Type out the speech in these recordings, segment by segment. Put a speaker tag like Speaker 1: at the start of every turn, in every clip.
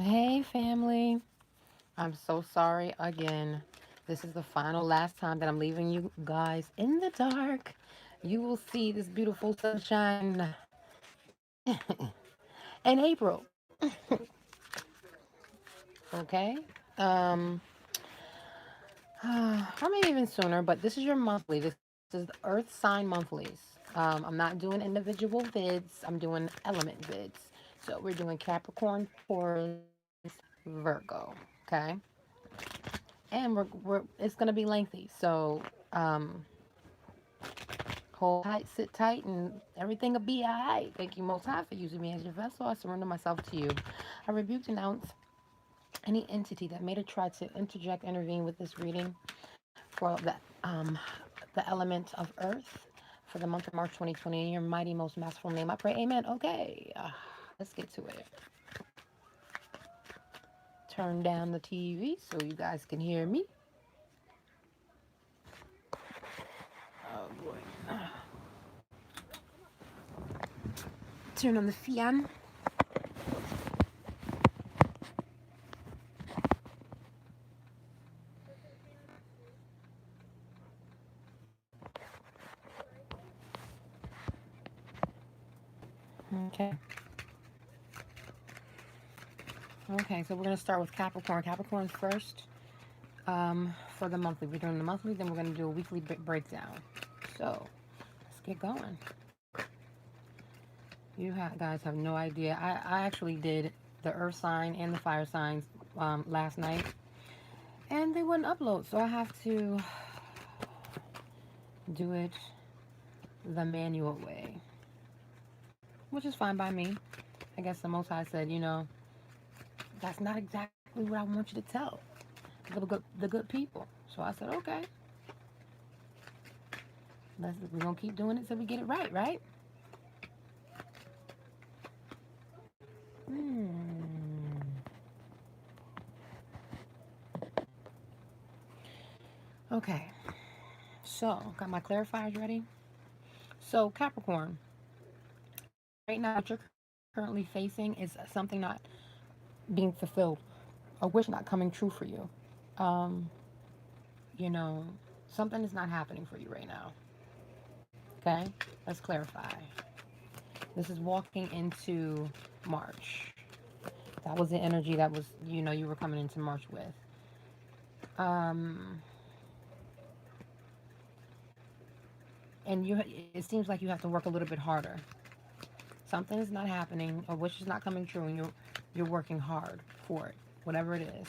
Speaker 1: Hey, family. I'm so sorry again. This is the final last time that I'm leaving you guys in the dark. You will see this beautiful sunshine in April. Okay? Um, or maybe even sooner, but this is your monthly. This is the Earth sign monthlies. I'm not doing individual vids, I'm doing element vids. So we're doing Capricorn, Taurus, Virgo. Okay? And we're it's gonna be lengthy. So hold tight, sit tight, and everything will be alright. Thank you, Most High, for using me as your vessel. I surrender myself to you. I rebuke, denounce any entity that may have tried to interject, intervene with this reading for the element of Earth for the month of March 2020. In your mighty, most masterful name, I pray. Amen. Okay, let's get to it. Turn down the TV so you guys can hear me. Oh boy. Turn on the fan. Okay. Okay, so we're going to start with Capricorn. Capricorn first for the monthly. We're doing the monthly, then we're going to do a weekly breakdown. So let's get going. Guys have no idea. I actually did the earth sign and the fire signs last night, and they wouldn't upload. So I have to do it the manual way, which is fine by me. I guess the Most High said, that's not exactly what I want you to tell the good people. So I said, okay, we're gonna keep doing it till we get it right, right? Hmm. Okay, so got my clarifiers ready. So Capricorn, right now what you're currently facing is something not being fulfilled, a wish not coming true for you. Um, you know, something is not happening for you right now. Okay, let's clarify. This is walking into March. That was the energy that was, you were coming into March with. Um, and it seems like you have to work a little bit harder. Something is not happening, a wish is not coming true, and you're working hard for it, whatever it is.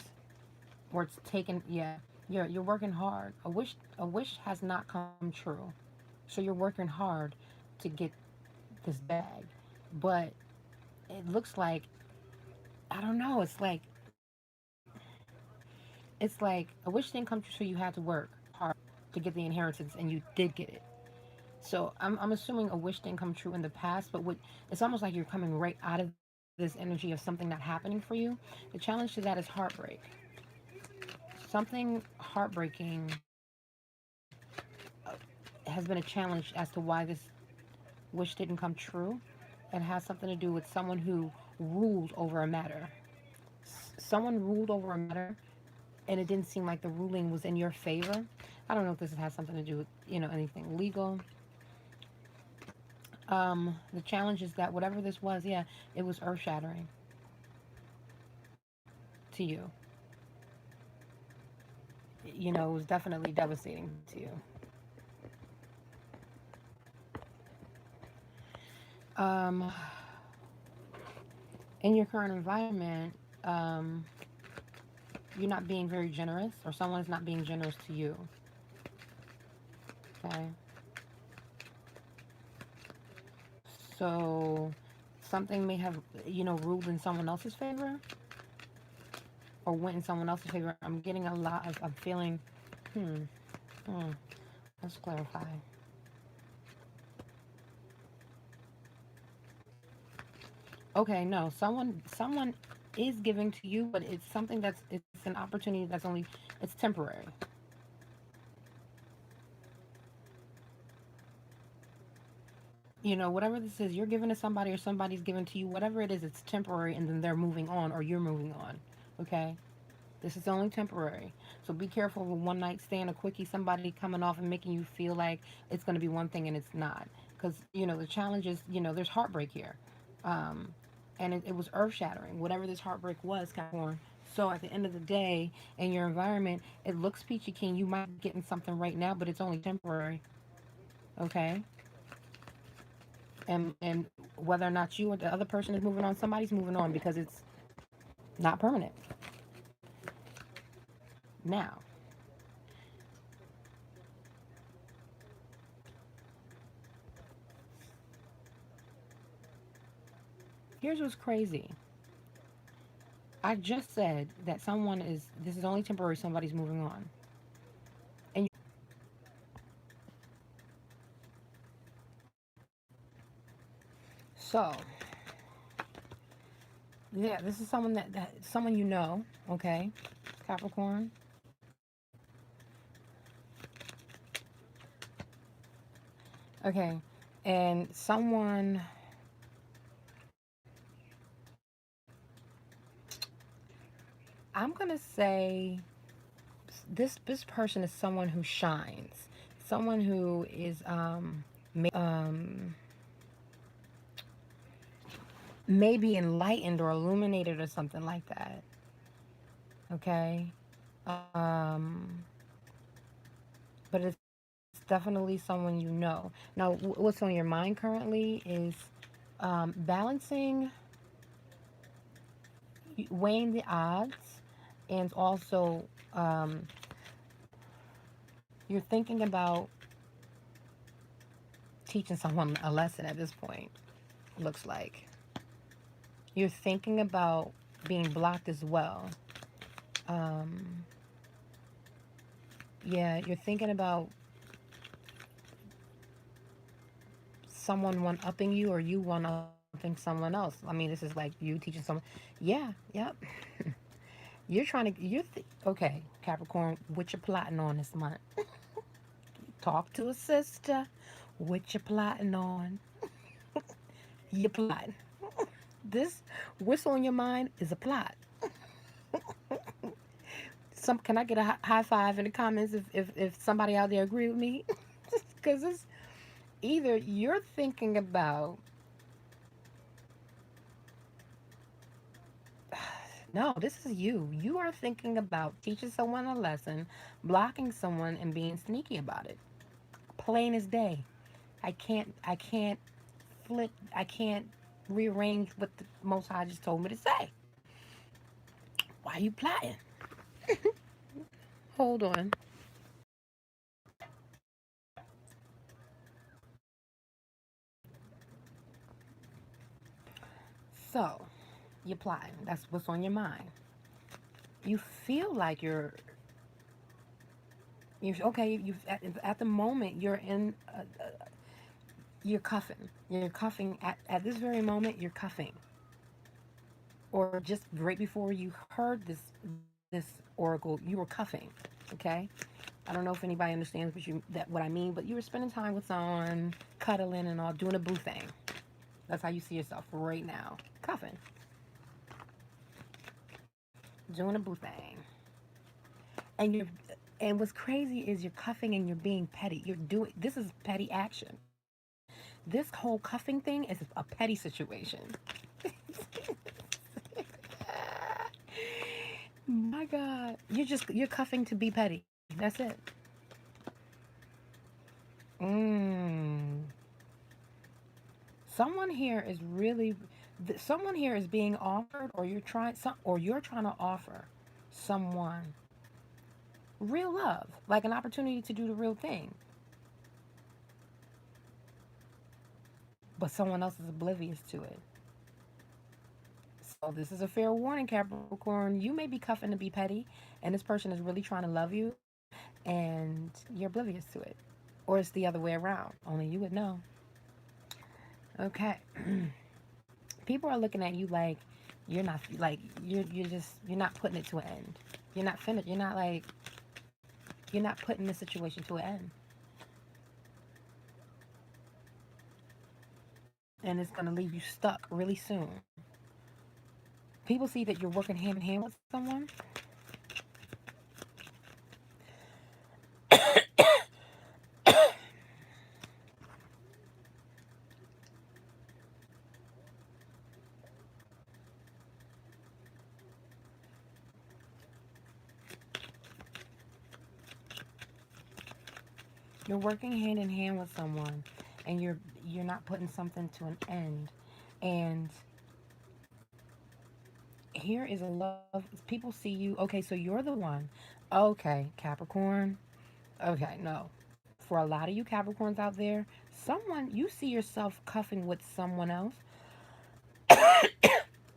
Speaker 1: Or it's taken, yeah, you're working hard. A wish has not come true, so you're working hard to get this bag, but it looks like, I don't know. It's like a wish didn't come true, so you had to work hard to get the inheritance, and you did get it. So I'm assuming a wish didn't come true in the past, but it's almost like you're coming right out of this energy of something not happening for you. The challenge to that is heartbreak. Something heartbreaking has been a challenge as to why this wish didn't come true. It has something to do with someone who ruled over a matter. Someone ruled over a matter, and it didn't seem like the ruling was in your favor. I don't know if this has something to do with, anything legal. The challenge is that whatever this was, yeah, it was earth shattering to you. It was definitely devastating to you. Um, in your current environment, um, you're not being very generous, or someone's not being generous to you. Okay. So something may have, ruled in someone else's favor or went in someone else's favor. I'm getting a lot of, I'm feeling, hmm, hmm, let's clarify. Okay, no, someone is giving to you, but it's something it's an opportunity that's only, it's temporary. You know, whatever this is, you're giving to somebody or somebody's giving to you, whatever it is, it's temporary and then they're moving on or you're moving on. Okay? This is only temporary. So be careful with one night stand, a quickie, somebody coming off and making you feel like it's going to be one thing and it's not. Because, you know, the challenge is, you know, there's heartbreak here. Um, and it was earth shattering, whatever this heartbreak was, Capricorn. So at the end of the day, in your environment, it looks peachy keen. You might be getting something right now, but it's only temporary. Okay? And whether or not you or the other person is moving on, somebody's moving on because it's not permanent. Now, here's what's crazy. I just said that this is only temporary, somebody's moving on. And so, yeah, this is someone that someone you know, okay, Capricorn. Okay, and someone, I'm gonna say this person is someone who shines, someone who is maybe enlightened or illuminated or something like that. Okay, um, but it's definitely someone you know. Now, what's on your mind currently is balancing, weighing the odds, and also um, you're thinking about teaching someone a lesson at this point. Looks like you're thinking about being blocked as well. Um, yeah, you're thinking about someone one upping you or you one upping someone else. I mean, this is like you teaching someone. Yeah, yep. You're trying to, okay, Capricorn, what you plotting on this month? Talk to a sister. What you plotting on? You plotting. This, what's on your mind is a plot. Can I get a high five in the comments if somebody out there agree with me? Because it's either you're thinking about, no, this is you. You are thinking about teaching someone a lesson, blocking someone, and being sneaky about it. Plain as day. I can't flip, I can't rearrange what the Most High just told me to say. Why are you plotting? Hold on. So, you're plotting. That's what's on your mind. You feel like you're okay. At the moment you're in, you're cuffing. You're cuffing at this very moment. You're cuffing, or just right before you heard this oracle, you were cuffing. Okay. I don't know if anybody understands what I mean, but you were spending time with someone, cuddling and all, doing a boo thing. That's how you see yourself right now, cuffing, doing a boo thing. And what's crazy is you're cuffing and you're being petty. You're doing this is petty action. This whole cuffing thing is a petty situation. My God, you're cuffing to be petty. That's it. Mm. Someone here is really, someone here is being offered, or you're trying to offer someone real love, like an opportunity to do the real thing, but someone else is oblivious to it. So this is a fair warning, Capricorn. You may be cuffing to be petty, and this person is really trying to love you, and you're oblivious to it, or it's the other way around. Only you would know. Okay. People are looking at you like you're not like you're not putting it to an end. You're not finished. You're not putting the situation to an end. and it's going to leave you stuck really soon. People see that you're working hand in hand with someone. You're working hand in hand with someone, and you're not putting something to an end. And here is a love. People see you. Okay, so you're the one. Okay, Capricorn. Okay, no. For a lot of you Capricorns out there, someone you see yourself cuffing with someone else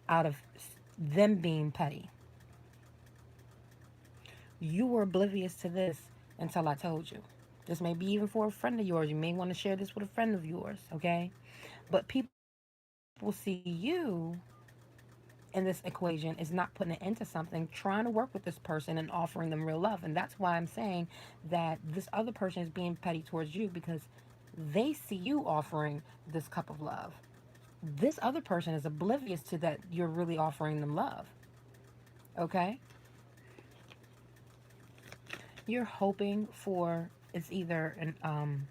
Speaker 1: out of them being petty. You were oblivious to this until I told you. This may be even for a friend of yours. You may want to share this with a friend of yours, okay? But people see you in this equation is not putting it into something, trying to work with this person and offering them real love. And that's why I'm saying that this other person is being petty towards you because they see you offering this cup of love. This other person is oblivious to that you're really offering them love, okay? You're hoping for it's either an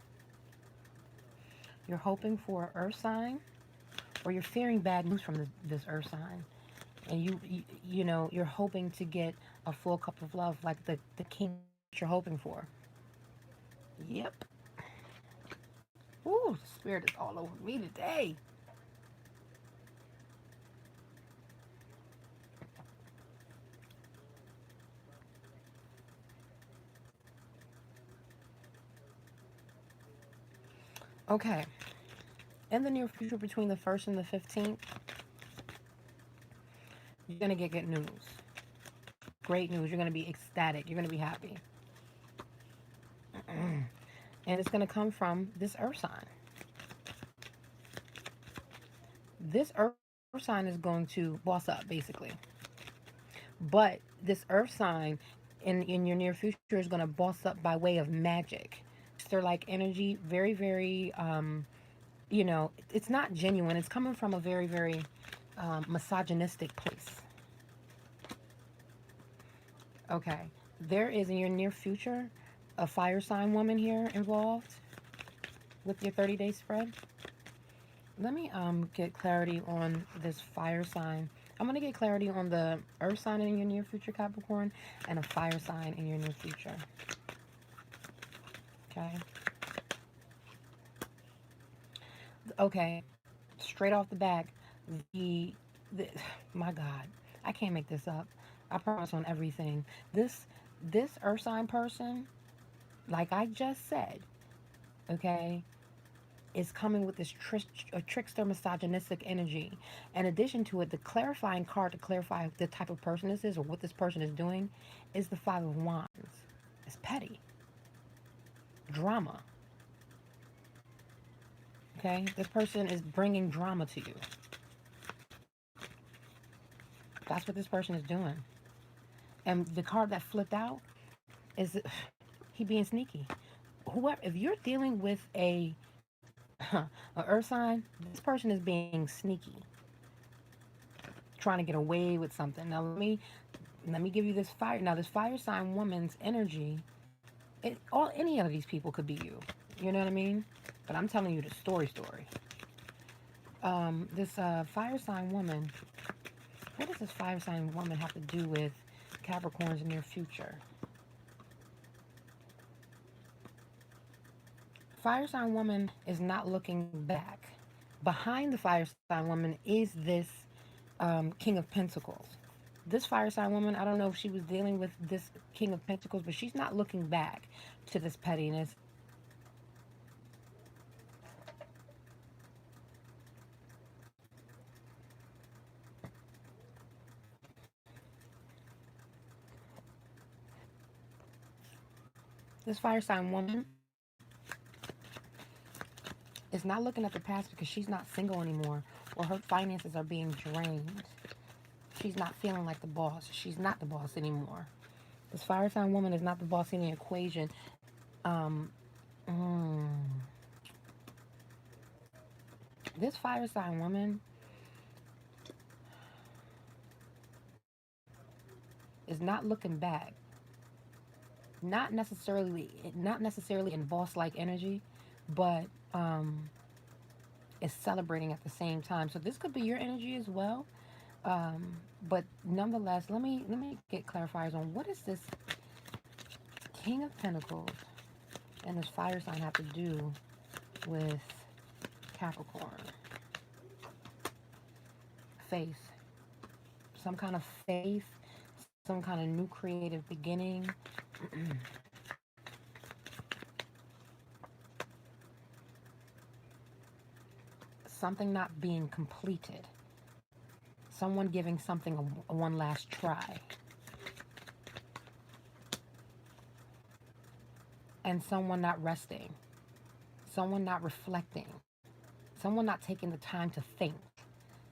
Speaker 1: you're hoping for an earth sign or you're fearing bad news from this earth sign, and you know you're hoping to get a full cup of love like the king that you're hoping for. Yep. Ooh, the spirit is all over me today. Okay, in the near future between the 1st and the 15th, you're gonna get good news, great news. You're gonna be ecstatic, you're gonna be happy. And it's gonna come from this earth sign. This earth sign is going to boss up basically. But this earth sign in your near future is going to boss up by way of magic. They're like energy, very, very, it's not genuine. It's coming from a very, very misogynistic place. Okay. There is in your near future a fire sign woman here involved with your 30-day spread. Let me get clarity on this fire sign. I'm going to get clarity on the earth sign in your near future, Capricorn, and a fire sign in your near future. Okay. Okay. Straight off the back, the, the my God, I can't make this up. I promise on everything. This earth sign person, like I just said, okay, is coming with this trickster misogynistic energy. In addition to it, the clarifying card to clarify the type of person this is or what this person is doing is the Five of Wands. It's petty. Drama. Okay? This person is bringing drama to you. That's what this person is doing. And the card that flipped out is he being sneaky. Whoever, if you're dealing with a earth sign, this person is being sneaky, trying to get away with something. Now let me give you this fire. Now this fire sign woman's energy, all any of these people could be you. You know what I mean? But I'm telling you the story. This fire sign woman. What does this fire sign woman have to do with Capricorn's near future? Fire sign woman is not looking back. Behind the fire sign woman is this King of Pentacles. This fire sign woman, I don't know if she was dealing with this King of Pentacles, but she's not looking back to this pettiness. This fire sign woman is not looking at the past because she's not single anymore or her finances are being drained. She's not feeling like the boss. She's not the boss anymore. This fire sign woman is not the boss in the equation. Um, mm, This fire sign woman is not looking back. Not necessarily in boss like energy, but is celebrating at the same time. So this could be your energy as well. Um, but nonetheless, let me get clarifiers on what is this King of Pentacles and this fire sign have to do with Capricorn. Faith. Some kind of faith, some kind of new creative beginning. Something not being completed. Someone giving something a one last try. And someone not resting. Someone not reflecting. Someone not taking the time to think.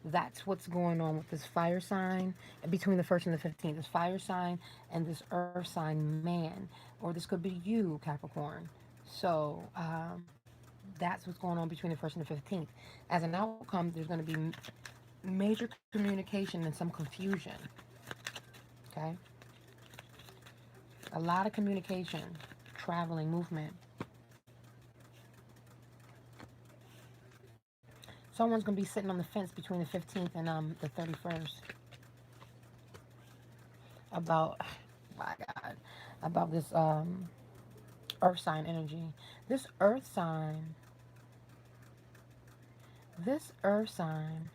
Speaker 1: That's what's going on with this fire sign between the 1st and the 15th. This fire sign and this earth sign man. Or this could be you, Capricorn. So that's what's going on between the 1st and the 15th. As an outcome, there's going to be major communication and some confusion. Okay? A lot of communication, traveling, movement. Someone's going to be sitting on the fence between the 15th and the 31st about, my God, about this earth sign energy. This earth sign, this earth sign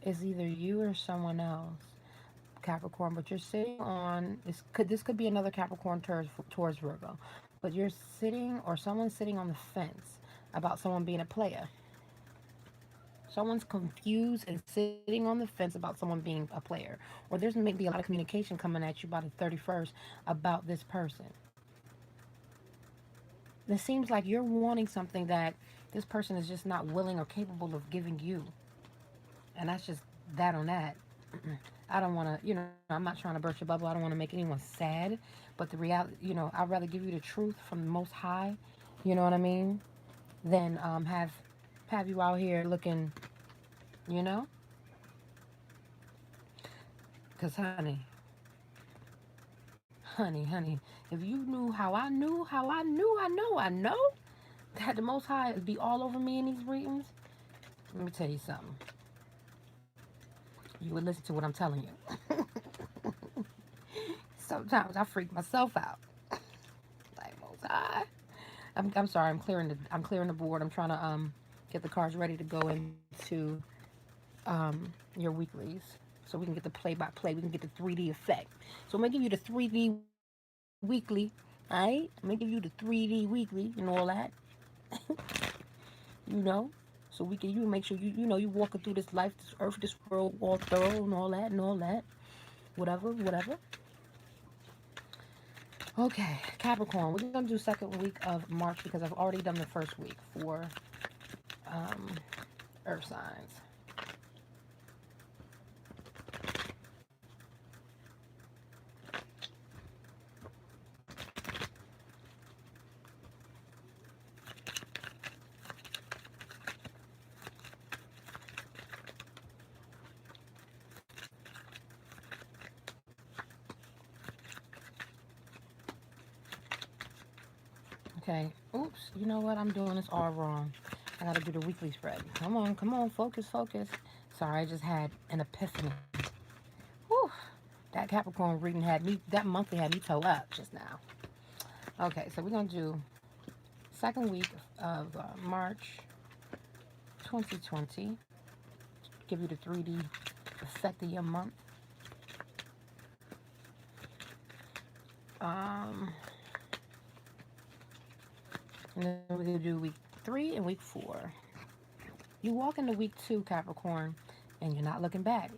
Speaker 1: is either you or someone else, Capricorn, but you're sitting on, this could be another Capricorn towards Virgo, but you're sitting, or someone's sitting on the fence about someone being a player. Someone's confused and sitting on the fence about someone being a player. Or there's maybe a lot of communication coming at you by the 31st about this person. It seems like you're wanting something that this person is just not willing or capable of giving you. And that's just that on that. I don't want to, I'm not trying to burst your bubble. I don't want to make anyone sad. But the reality, I'd rather give you the truth from the Most High, you know what I mean, than have you out here looking, you know? Because, honey, if you knew how I know that the Most High would be all over me in these readings, let me tell you something. You would listen to what I'm telling you. Sometimes I freak myself out. Like, Most High. I'm sorry. I'm clearing the board. I'm trying to get the cards ready to go into your weeklies, so we can get the play by play. We can get the 3D effect. So I'm gonna give you the 3D weekly. All right. I'm gonna give you the 3D weekly and all that. you know. So we can you make sure you walking through this life, this earth, this world, all thorough and all that. Whatever. Okay, Capricorn. We're gonna do second week of March because I've already done the first week for um, Earth signs. Okay. Oops. You know what? I'm doing this all wrong. I gotta do the weekly spread. Come on. Focus. Sorry, I just had an epiphany. Whew. That Capricorn reading that monthly had me toe up just now. Okay, so we're gonna do second week of March 2020. Give you the 3D effect of your month. Um, and then we're gonna do week 3 and week 4. You walk into week 2, Capricorn, and you're not looking back.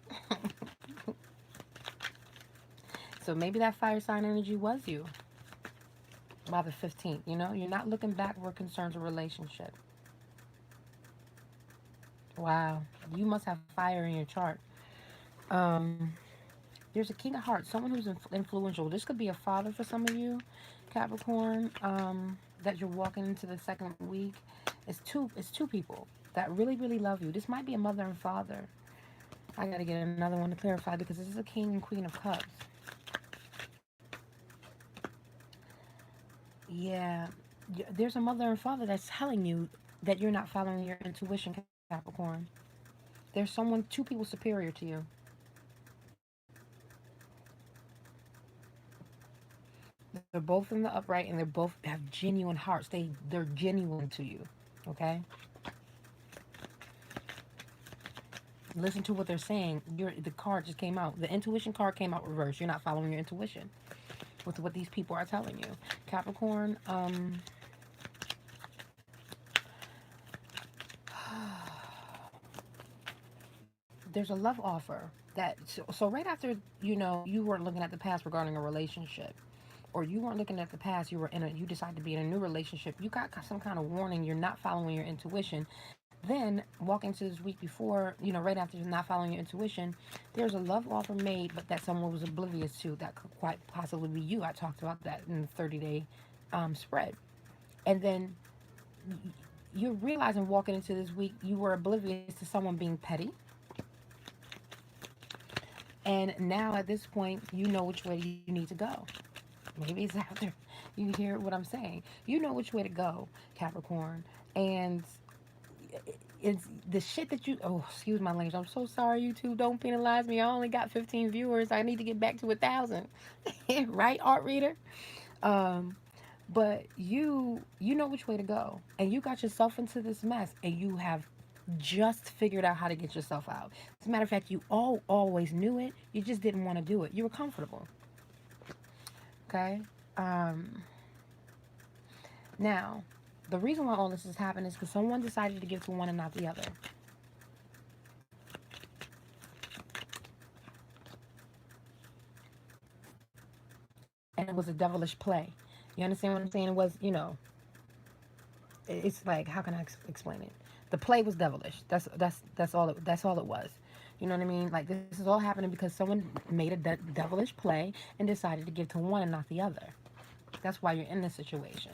Speaker 1: So maybe that fire sign energy was you by the 15th. You're not looking back where it concerns a relationship. Wow, you must have fire in your chart. There's a King of Hearts, someone who's influential. This could be a father for some of you, Capricorn. that you're walking into the second week, it's two people that really, really love you. This might be a mother and father. I gotta get another one to clarify because this is a king and queen of cups. Yeah, there's a mother and father that's telling you that you're not following your intuition, Capricorn. There's someone, two people superior to you. They're both in the upright and they both have genuine hearts. They're genuine to you. Okay? Listen to what they're saying. The card just came out. The intuition card came out reversed. You're not following your intuition with what these people are telling you. Capricorn, there's a love offer so right after, you weren't looking at the past regarding a relationship, or you weren't looking at the past, you decided to be in a new relationship, you got some kind of warning you're not following your intuition. Then walking to this week before, right after you're not following your intuition, there's a love offer made, but that someone was oblivious to. That could quite possibly be you. I talked about that in the 30-day spread. And then you're realizing walking into this week, you were oblivious to someone being petty. And now at this point, you know which way you need to go. Maybe it's after you hear what I'm saying. You know which way to go, Capricorn. And it's the shit that you, oh, excuse my language. I'm so sorry, YouTube. Don't penalize me. I only got 15 viewers. I need to get back to 1,000. Right, art reader? Um, but you know which way to go. And you got yourself into this mess and you have just figured out how to get yourself out. As a matter of fact, you always knew it. You just didn't want to do it. You were comfortable. Okay? Um, Now, the reason why all this is happening is because someone decided to give to one and not the other. And it was a devilish play. You understand what I'm saying? It was, it's like, how can I explain it? The play was devilish. That's all it was. You know what I mean? Like, this is all happening because someone made a devilish play and decided to give to one and not the other. That's why you're in this situation.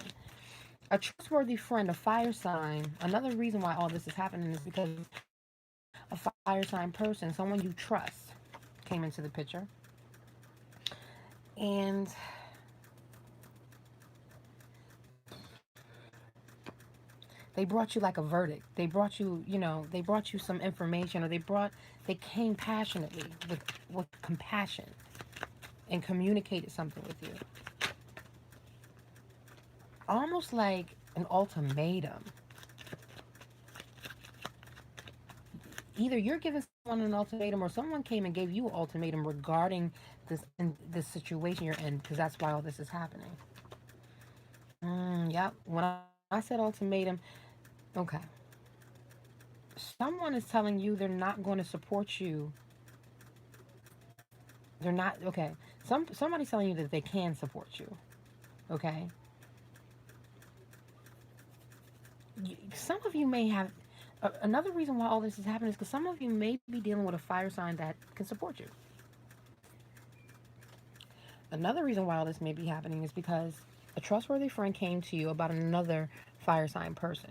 Speaker 1: A trustworthy friend, a fire sign. Another reason why all this is happening is because a fire sign person, someone you trust, came into the picture. And they brought you like a verdict. They brought you, they brought you some information, or they came passionately with compassion and communicated something with you. Almost like an ultimatum. Either you're giving someone an ultimatum or someone came and gave you an ultimatum regarding this situation you're in, because that's why all this is happening. Yep. When I said ultimatum, okay. Someone is telling you they're not going to support you. They're not okay. Somebody's telling you that they can support you. Okay. Some of you may have another reason why all this is happening is because some of you may be dealing with a fire sign that can support you. Another reason why all this may be happening is because a trustworthy friend came to you about another fire sign person.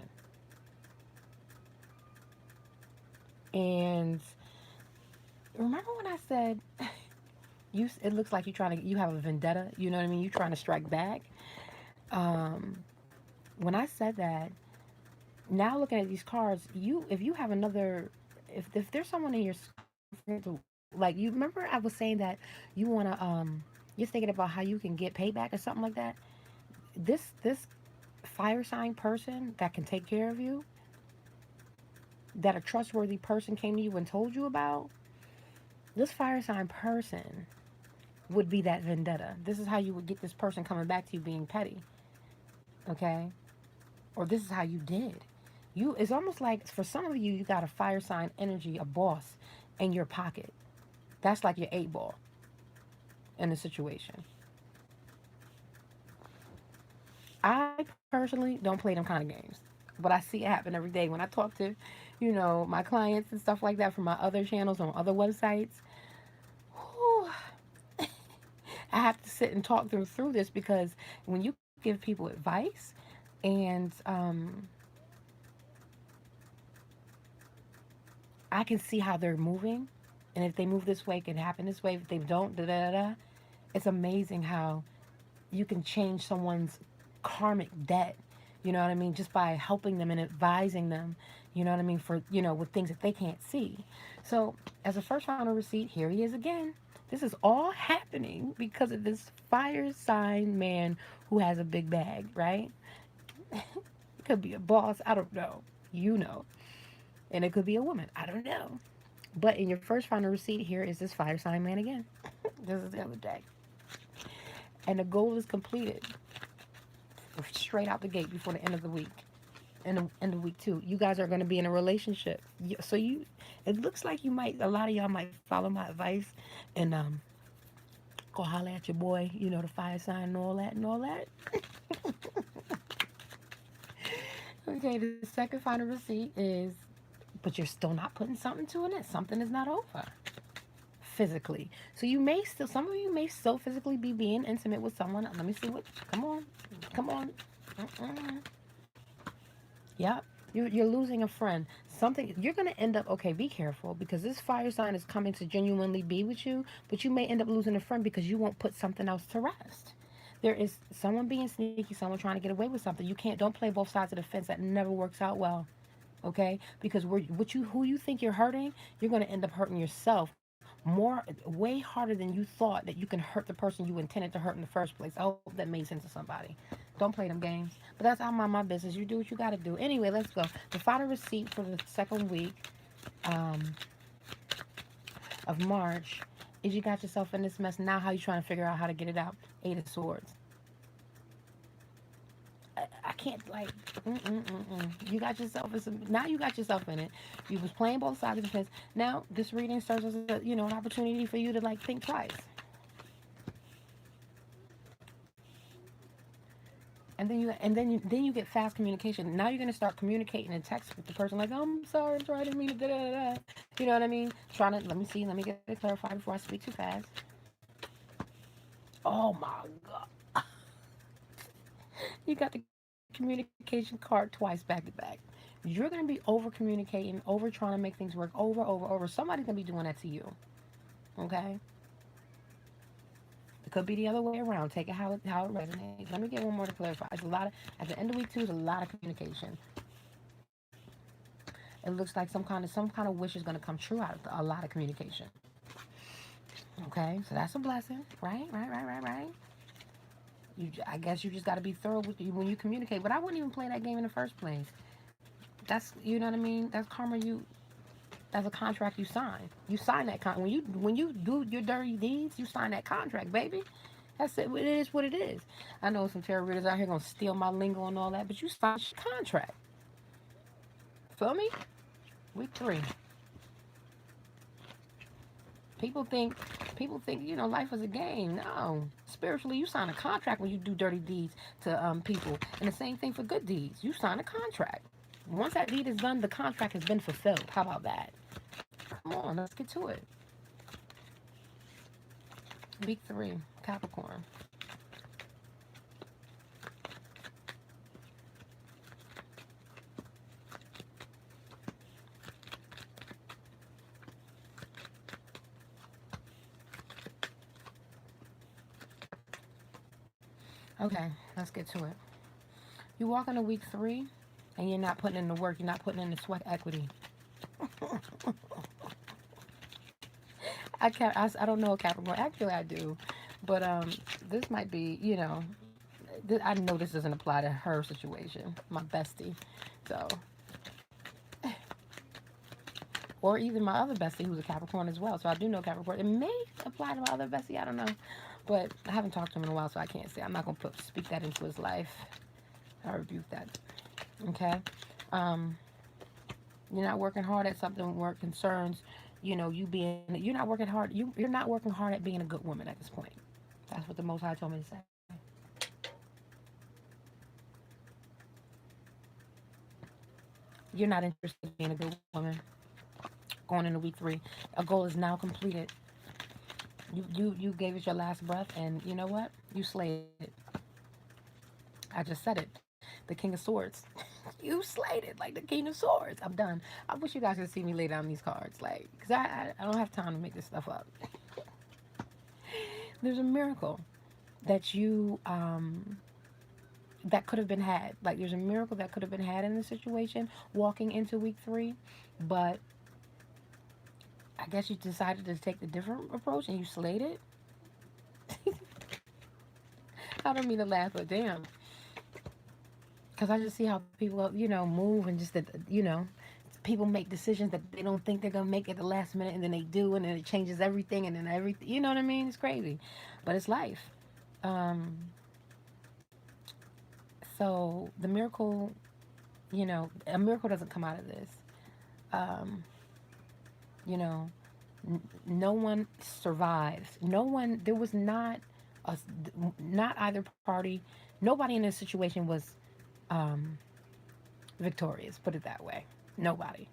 Speaker 1: And remember when I said it looks like you have a vendetta, you know what I mean? You're trying to strike back. Um, when I said that, now looking at these cards, if you have another, if there's someone in your, like, you remember I was saying that you want to you're thinking about how you can get payback or something like that. This fire sign person that can take care of you, that a trustworthy person came to you and told you about, this fire sign person would be that vendetta. This is how you would get this person coming back to you being petty. Okay? Or this is how you did. It's almost like for some of you, you got a fire sign energy, a boss in your pocket. That's like your 8 ball in the situation. I personally don't play them kind of games, but I see it happen every day when I talk to, my clients and stuff like that from my other channels on other websites. Whew, I have to sit and talk them through this because when you give people advice, And I can see how they're moving. And if they move this way, it can happen this way. If they don't, da da da. It's amazing how you can change someone's karmic debt, you know what I mean, just by helping them and advising them, you know what I mean, for, with things that they can't see. So, as a first final receipt, here he is again. This is all happening because of this fire sign man who has a big bag, right? It could be a boss, I don't know. You know. And it could be a woman, I don't know. But in your first final receipt, here is this fire sign man again. This is the other day. And the goal is completed straight out the gate before the end of the week. And the end of week 2, you guys are going to be in a relationship. So it looks like a lot of y'all might follow my advice and go holler at your boy, the fire sign and all that and all that. Okay, the second final receipt is, but you're still not putting something to it. Something is not over physically. So some of you may still physically be being intimate with someone. Let me see come on. Mm-mm. Yep. You're losing a friend. Something you're gonna end up okay, be careful because this fire sign is coming to genuinely be with you, but you may end up losing a friend because you won't put something else to rest. There is someone being sneaky, someone trying to get away with something. Don't play both sides of the fence. That never works out well. Okay? Because who you think you're hurting, you're gonna end up hurting yourself way harder than you thought that you can hurt the person you intended to hurt in the first place. I hope that made sense to somebody. Don't play them games. But that's out my business. You do what you got to do. Anyway, let's go. The final receipt for the second week um, of March is you got yourself in this mess. Now how you trying to figure out how to get it out? 8 of Swords. I can't You got yourself in now you got yourself in it. You was playing both sides of the fence. Now this reading serves as an opportunity for you to think twice. And then you get fast communication. Now you're gonna start communicating in text with the person like, oh, I'm sorry, I'm sorry, I didn't mean to da da da. You know what I mean? Trying to let me get it clarified before I speak too fast. Oh my god. You got the communication card twice back to back. You're gonna be over communicating, over trying to make things work, over. Somebody's gonna be doing that to you. Okay? It could be the other way around. Take it how it resonates. Let me get one more to clarify. It's a lot of at the end of week 2 is a lot of communication. It looks like some kind of wish is going to come true out of a lot of communication. Okay, so that's a blessing, right? Right. I guess you just got to be thorough with you when you communicate. But I wouldn't even play that game in the first place. That's you know what I mean. That's karma. That's a contract you sign. You sign that when you do your dirty deeds. You sign that contract, baby. That's it. It is what it is. I know some tarot readers out here gonna steal my lingo and all that, but you sign a contract. Feel me? Week 3. People think life is a game. No, spiritually, you sign a contract when you do dirty deeds to people, and the same thing for good deeds. You sign a contract. Once that deed is done, the contract has been fulfilled. How about that? Come on, let's get to it. Week 3, Capricorn. Okay, let's get to it. You walk into week 3, and you're not putting in the work. You're not putting in the sweat equity. I don't know a Capricorn. Actually, I do, but this might be. I know this doesn't apply to her situation, my bestie. So, or even my other bestie who's a Capricorn as well. So I do know Capricorn. It may apply to my other bestie. I don't know, but I haven't talked to him in a while, so I can't say. I'm not gonna speak that into his life. I rebuke that. Okay. Um, you're not working hard at something. Work concerns. You're not working hard. You're not working hard at being a good woman at this point. That's what the Most High told me to say. You're not interested in being a good woman. Going into week 3, a goal is now completed. You gave it your last breath, and you know what? You slayed it. I just said it. the King of Swords. You slayed it like the King of Swords. I'm done. I wish you guys could see me lay down these cards, like, because I don't have time to make this stuff up. There's a miracle that you that could have been had. Like, there's a miracle that could have been had in this situation walking into week 3, but I guess you decided to take the different approach and you slayed it. I don't mean to laugh, but damn. Because I just see how people, move, and just that, people make decisions that they don't think they're going to make at the last minute, and then they do, and then it changes everything, and then everything, you know what I mean? It's crazy. But it's life. Um, so the miracle, a miracle doesn't come out of this. Um, you know, no one survives. No one, there was a, not either party, nobody in this situation was um, victorious, put it that way. Nobody.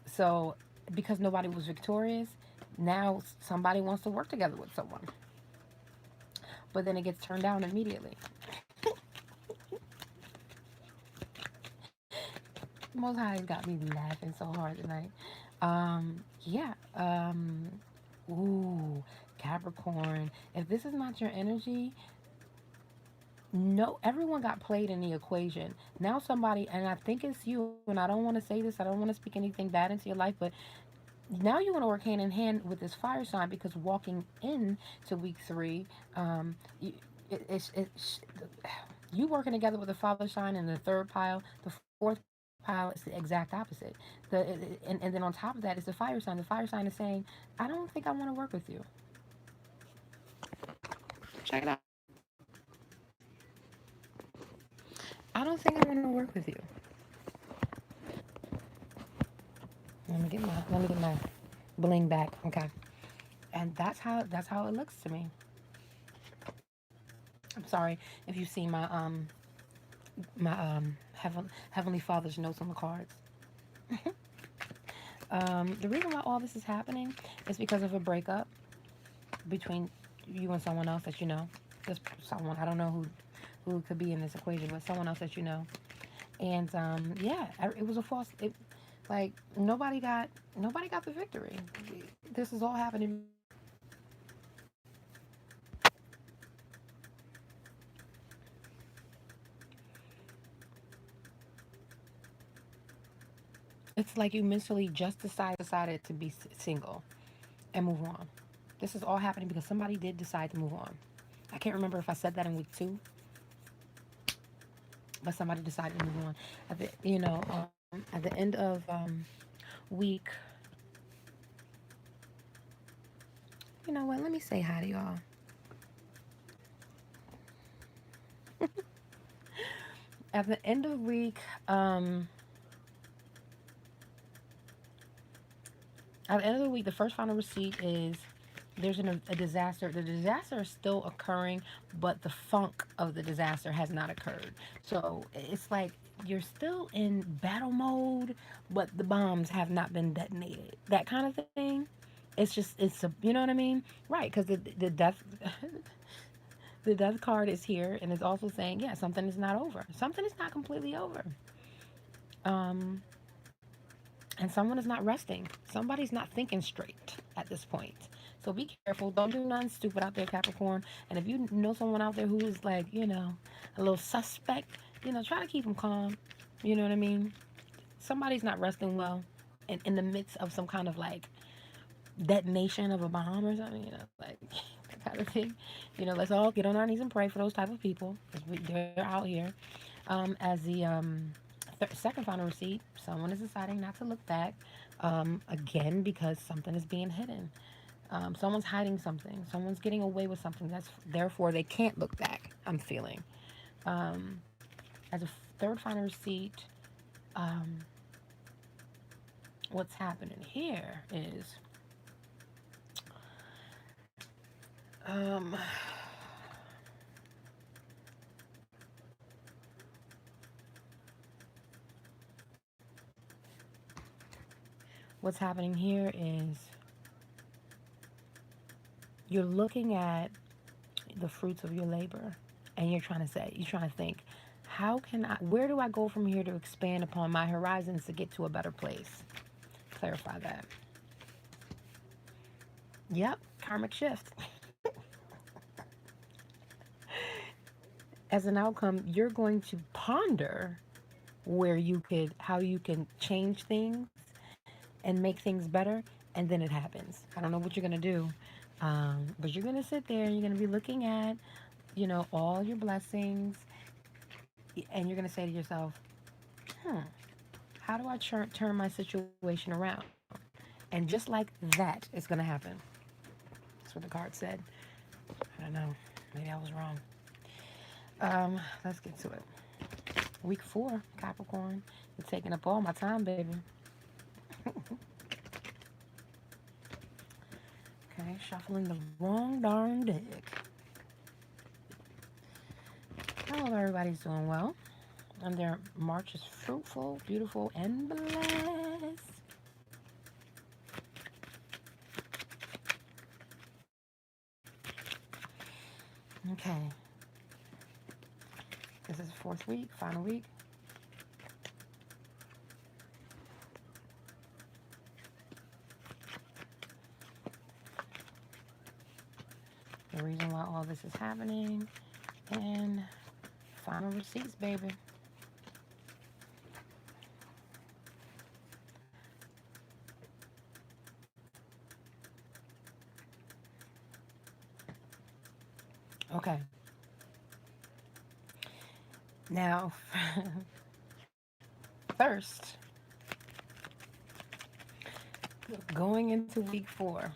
Speaker 1: So because nobody was victorious, now somebody wants to work together with someone. But then it gets turned down immediately. Most High's got me laughing so hard tonight. Yeah. Ooh, Capricorn. If this is not your energy, no, everyone got played in the equation. Now somebody, and I think it's you, and I don't want to say this, I don't want to speak anything bad into your life, but now you want to work hand in hand with this fire sign, because walking in to week 3, you, it's you working together with the father sign in the third pile. The fourth pile is the exact opposite. And then on top of that is the fire sign. The fire sign is saying, I don't think I want to work with you. Check it out. I don't think I want to work with you. Let me get my bling back. Okay. And that's how it looks to me. I'm sorry if you see my heavenly Father's notes on the cards. The reason why all this is happening is because of a breakup between you and someone else that you know. Just someone, I don't know who could be in this equation, but someone else that you know. And yeah, it was a false. Like nobody got the victory. This is all happening. It's like you mentally just decided to be single and move on. This is all happening because somebody did decide to move on. I can't remember if I said that in week 2, but somebody decided to move on. At the end of week, you know what? Let me say hi to y'all. At the end of week, at the end of the week, the first final receipt is there's a disaster. The disaster is still occurring, but the funk of the disaster has not occurred. So it's like you're still in battle mode, but the bombs have not been detonated. That kind of thing. It's a, you know what I mean? Right, because the death the death card is here, and it's also saying, yeah, something is not over. Something is not completely over. Um, and someone is not resting. Somebody's not thinking straight at this point. So be careful. Don't do nothing stupid out there, Capricorn. And if you know someone out there who is like, a little suspect, try to keep them calm. You know what I mean? Somebody's not resting well in the midst of some kind of like detonation of a bomb or something, like that kind of thing. Let's all get on our knees and pray for those type of people, because they're out here. As the second final receipt, someone is deciding not to look back, again, because something is being hidden. Someone's hiding something. Someone's getting away with something. Therefore they can't look back. I'm feeling. As a third final receipt, what's happening here is what's happening here is you're looking at the fruits of your labor, and you're trying to think, where do I go from here to expand upon my horizons to get to a better place? Clarify that. Yep, karmic shift. As an outcome, you're going to ponder how you can change things and make things better, and then it happens. I don't know what you're going to do, but you're going to sit there and you're going to be looking at, all your blessings, and you're going to say to yourself, hmm, how do I turn my situation around? And just like that, it's going to happen. That's what the card said. I don't know. Maybe I was wrong. Let's get to it. Week 4, Capricorn. You're taking up all my time, baby. Okay, shuffling the wrong darn deck. I hope everybody's doing well. And their March is fruitful, beautiful, and blessed. Okay. This is the 4th week, final week. The reason why all this is happening, and final receipts, baby. Okay. Now, first, going into week 4,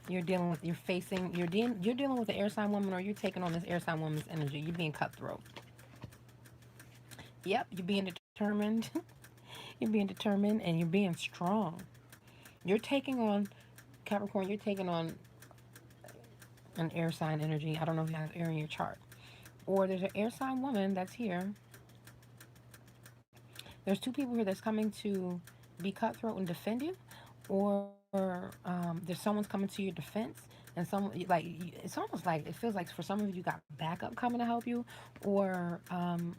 Speaker 1: you're dealing with the air sign woman, or you're taking on this air sign woman's energy. You're being cutthroat. Yep, you're being determined. You're being determined, and you're being strong. You're taking on, Capricorn, you're taking on an air sign energy. I don't know if you have air in your chart. Or there's an air sign woman that's here. There's 2 people here that's coming to be cutthroat and defend you. Or there's someone's coming to your defense. And it's almost like, it feels like for some of you got backup coming to help you. Or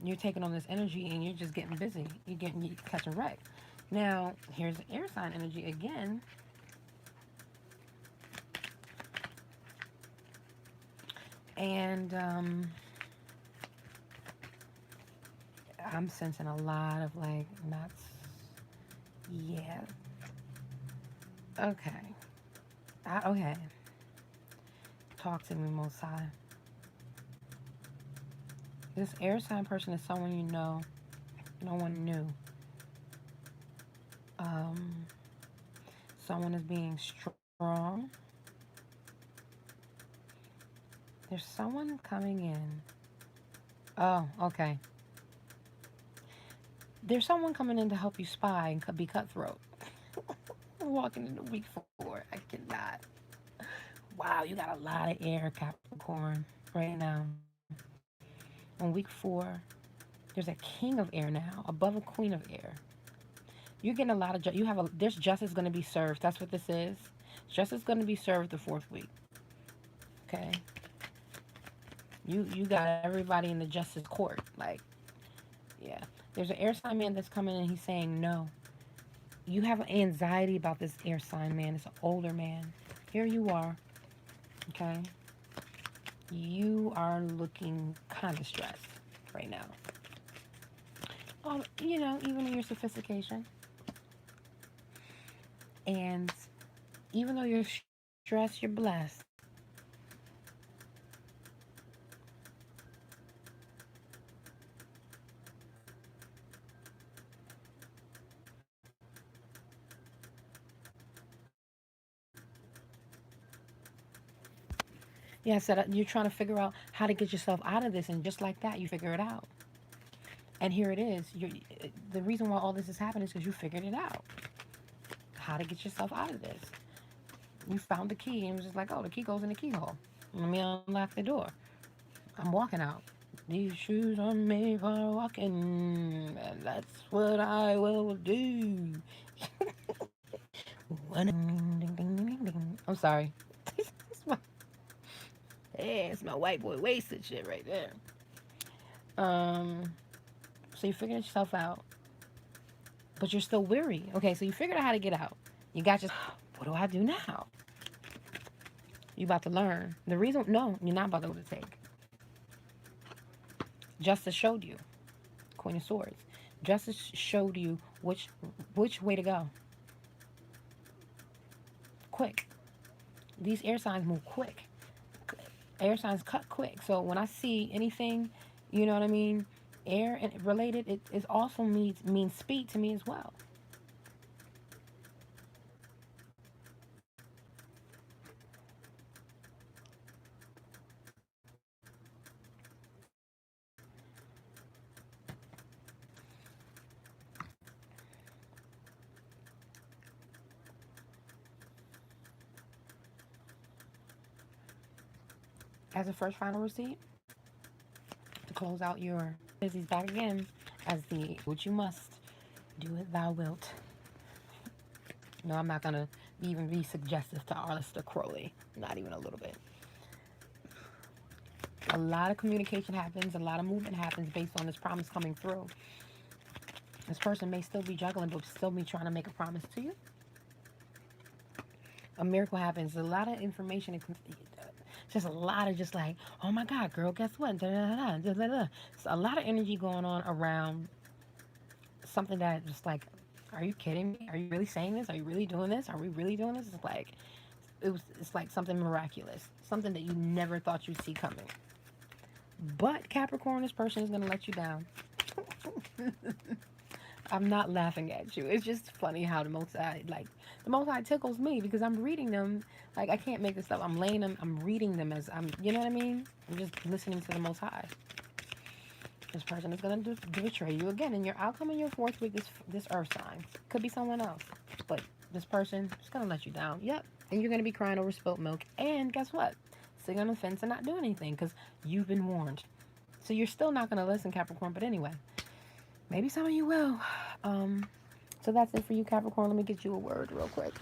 Speaker 1: you're taking on this energy and you're just getting busy. You're catching wreck. Now, here's air sign energy again. And I'm sensing a lot of nuts. Yeah. Okay. Okay. Talk to me, Most High. This air sign person is someone you know. No one new. Someone is being strong. There's someone coming in. Oh, okay. There's someone coming in to help you spy and be cutthroat. Walking into week 4. I cannot. Wow, you got a lot of air, Capricorn, right now. On week 4, there's a king of air now, above a queen of air. You're getting a lot of there's justice going to be served. That's what this is. Justice going to be served the 4th week. Okay. You got everybody in the justice court. Yeah. There's an air sign man that's coming in. He's saying no. You have anxiety about this air sign man. It's an older man. Here you are. Okay. You are looking kind of stressed right now. Even in your sophistication. And even though you're stressed, you're blessed. Yeah, I said you're trying to figure out how to get yourself out of this, and just like that, you figure it out. And here it is. The reason why all this is happening is because you figured it out. How to get yourself out of this. You found the key, and it was just like, oh, the key goes in the keyhole. Let me unlock the door. I'm walking out. These shoes are made for walking, and that's what I will do. I'm sorry. It's my white boy wasted shit right there. So you figured yourself out, but you're still weary. Okay, so you figured out how to get out. You got your, what do I do now? You about to learn. The reason, no, you're not about to overtake. Justice showed you. Queen of Swords. Justice showed you which way to go. Quick. These air signs move quick. Air signs cut quick. So when I see anything, you know what I mean, air related, it also means speed to me as well. As a first final receipt, to close out your busy's back again as the which you must do it thou wilt. No, I'm not gonna even be suggestive to Aleister Crowley, not even a little bit. A lot of communication happens, a lot of movement happens based on this promise coming through. This person may still be juggling, but still be trying to make a promise to you. A miracle happens. A lot of information, just a lot of just like, oh my God, girl, guess what? Da, da, da, da, da. So a lot of energy going on around something that just like, are you kidding me? Are you really saying this? Are you really doing this? Are we really doing this? It's like, it's like something miraculous, something that you never thought you'd see coming. But Capricorn, this person is going to let you down. I'm not laughing at you. It's just funny how the Most High tickles me because I'm reading them. Like, I can't make this up. I'm laying them. I'm reading them as you know what I mean? I'm just listening to the Most High. This person is going to betray you again. And your outcome in your fourth week is this earth sign. Could be someone else. But this person is going to let you down. Yep. And you're going to be crying over spilt milk. And guess what? Sitting on the fence and not doing anything because you've been warned. So you're still not going to listen, Capricorn. But anyway, maybe some of you will. So that's it for you, Capricorn. Let me get you a word real quick.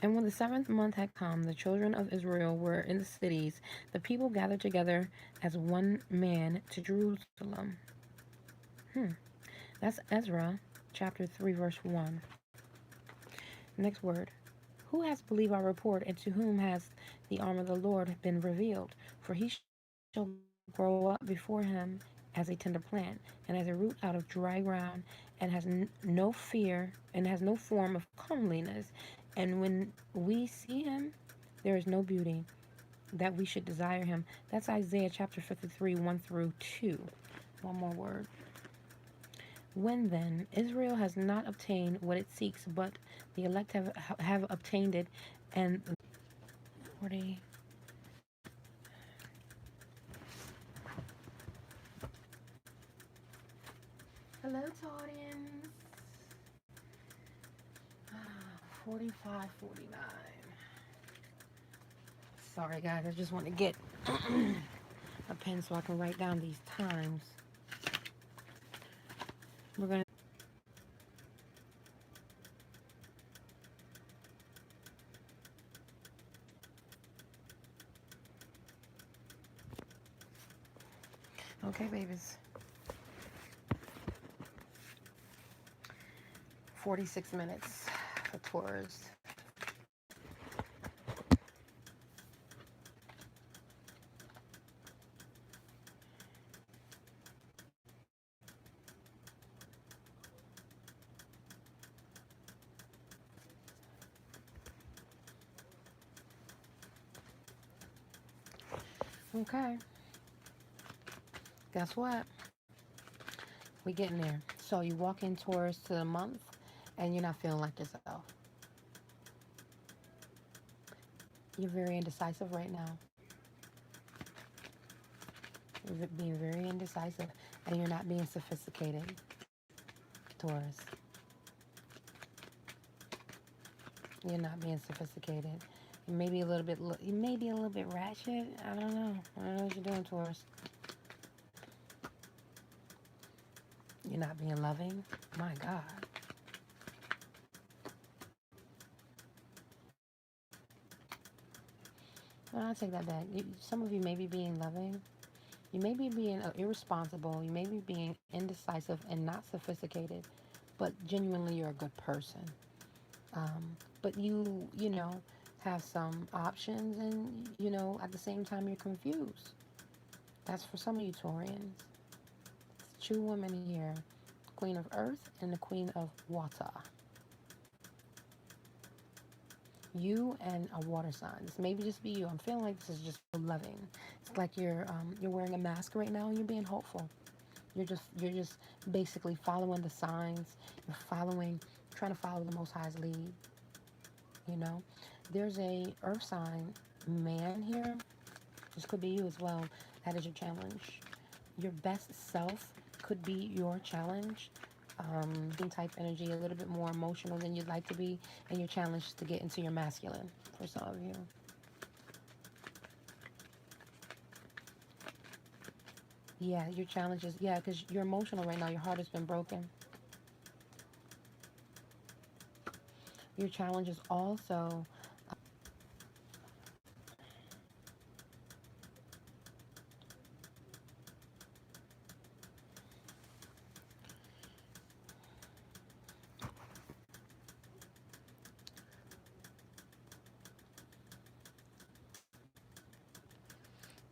Speaker 1: And when the 7th month had come, the children of Israel were in the cities. The people gathered together as one man to Jerusalem. That's Ezra chapter 3, verse 1. Next word. Who has believed our report, and to whom has the arm of the Lord been revealed? For he shall grow up before him as a tender plant, and as a root out of dry ground, and has no fear, and has no form of comeliness. And when we see him, there is no beauty that we should desire him. That's Isaiah chapter 53, 1 through 2. One more word. When then Israel has not obtained what it seeks, but the elect have obtained it, and 40. Hello, Taudians. 45, 49. Sorry, guys. I just want to get a pen so I can write down these times. We're going to... Okay, babies. 46 minutes for Taurus. Okay. Guess what? We getting there. So you walk in Taurus to the month, and you're not feeling like yourself. You're very indecisive right now. You're being very indecisive, and you're not being sophisticated, Taurus. You're not being sophisticated. You may be a little bit ratchet. I don't know what you're doing, Taurus. You're not being loving. My God. I take that back. Some of you may be being loving. You may be being irresponsible. You may be being indecisive and not sophisticated, but genuinely you're a good person. But you know, have some options, and at the same time you're confused. That's for some of you Taurians. It's two women here, Queen of Earth and the Queen of Water. You and a water sign. This maybe just be you. I'm feeling like this is just loving. It's like you're wearing a mask right now and you're being hopeful. You're just basically following the signs. You're trying to follow the Most High's lead. You know, there's a Earth sign man here. This could be you as well. That is your challenge. Your best self could be your challenge. Type energy, a little bit more emotional than you'd like to be, and your challenge is to get into your masculine for some of you. Yeah, your challenge is, yeah, because you're emotional right now. Your heart has been broken. Your challenge is also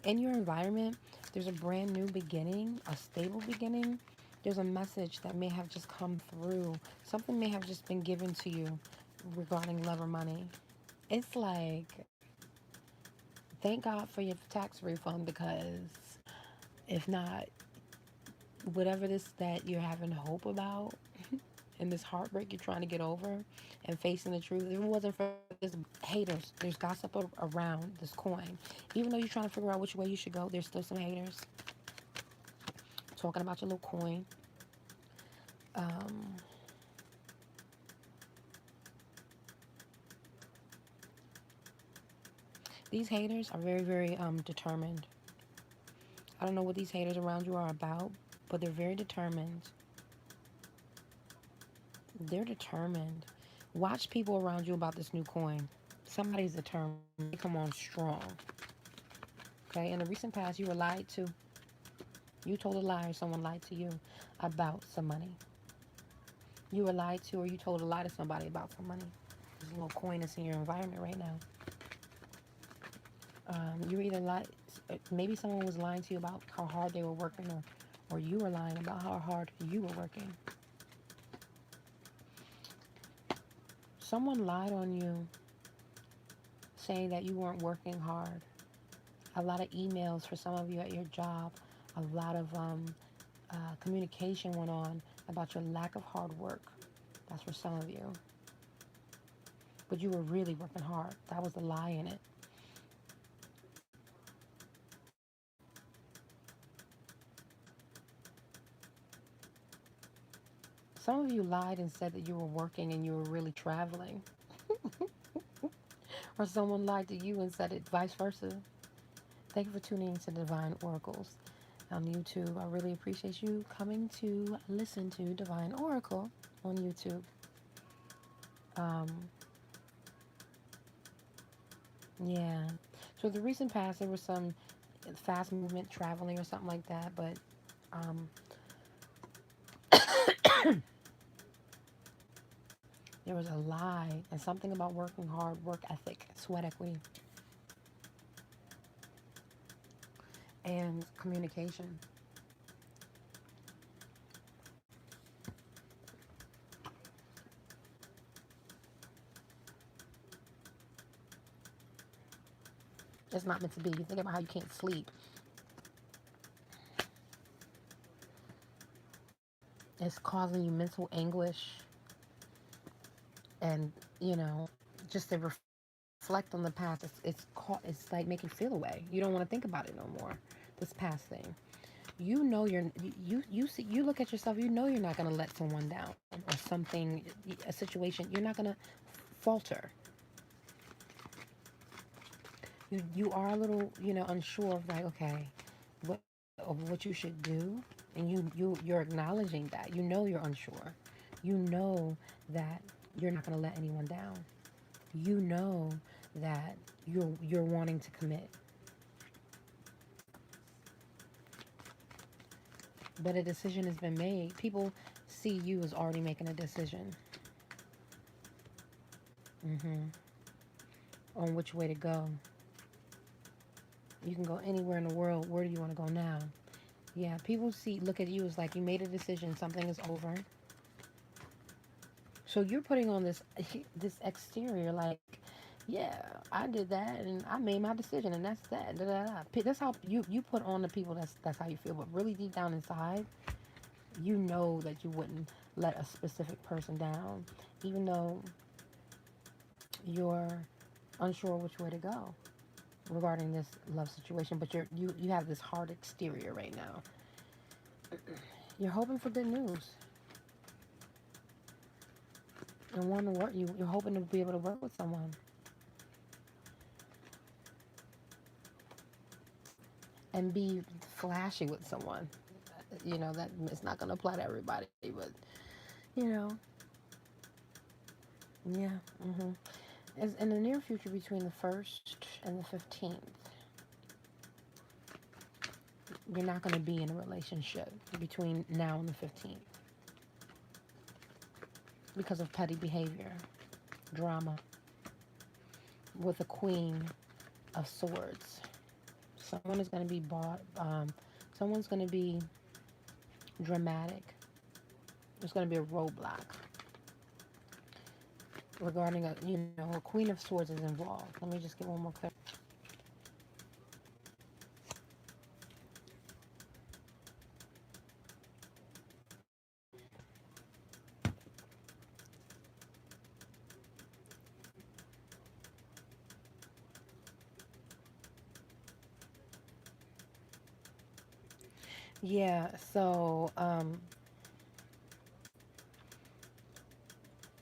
Speaker 1: in your environment. There's a brand new beginning, a stable beginning. There's a message that may have just come through. Something may have just been given to you regarding love or money. It's like, thank God for your tax refund, because if not, whatever this that you're having hope about and this heartbreak you're trying to get over and facing the truth, if it wasn't for this haters, there's gossip around this coin. Even though you're trying to figure out which way you should go, there's still some haters talking about your little coin. Um, these haters are very, very determined. I don't know what these haters around you are about, but they're very determined. They're determined. Watch people around you about this new coin. Somebody's determined. They come on strong. Okay? In the recent past, you were lied to. You told a lie, or someone lied to you about some money. You were lied to, or you told a lie to somebody about some money. There's a little coin that's in your environment right now. You were either lied, maybe someone was lying to you about how hard they were working, or you were lying about how hard you were working. Someone lied on you, saying that you weren't working hard. A lot of emails for some of you at your job. A lot of communication went on about your lack of hard work. That's for some of you. But you were really working hard. That was the lie in it. Some of you lied and said that you were working and you were really traveling. Or someone lied to you and said it vice versa. Thank you for tuning in to Divine Oracles on YouTube. I really appreciate you coming to listen to Divine Oracle on YouTube. Um, yeah. So the recent past, there was some fast movement traveling or something like that, but um, there was a lie and something about working hard, work ethic, sweat equity, and communication. It's not meant to be. You think about how you can't sleep. It's causing you mental anguish, and just to reflect on the past. It's like making you feel away. You don't want to think about it no more. This past thing. You look at yourself. You know you're not gonna let someone down or something, a situation. You're not gonna falter. You are a little unsure of, like, okay, what of what you should do, and you're acknowledging that. You know you're unsure. You know that you're not gonna let anyone down. You know that you're wanting to commit. But a decision has been made. People see you as already making a decision. hmm On which way to go. You can go anywhere in the world. Where do you want to go now? Yeah, people look at you as like you made a decision, something is over. So you're putting on this exterior like, yeah, I did that and I made my decision and that's that. Da, da, da. That's how you put on the people. That's how you feel. But really deep down inside, you know that you wouldn't let a specific person down, even though you're unsure which way to go regarding this love situation. But you have this hard exterior right now. You're hoping for good news and want to work. You're hoping to be able to work with someone and be flashy with someone. That it's not going to apply to everybody, but you know, yeah. As in the near future, between the 1st and the 15th, you're not going to be in a relationship between now and the 15th because of petty behavior, drama, with a Queen of Swords. Someone is going to be someone's going to be dramatic. There's going to be a roadblock regarding a Queen of Swords is involved. Let me just get one more clear. Yeah, so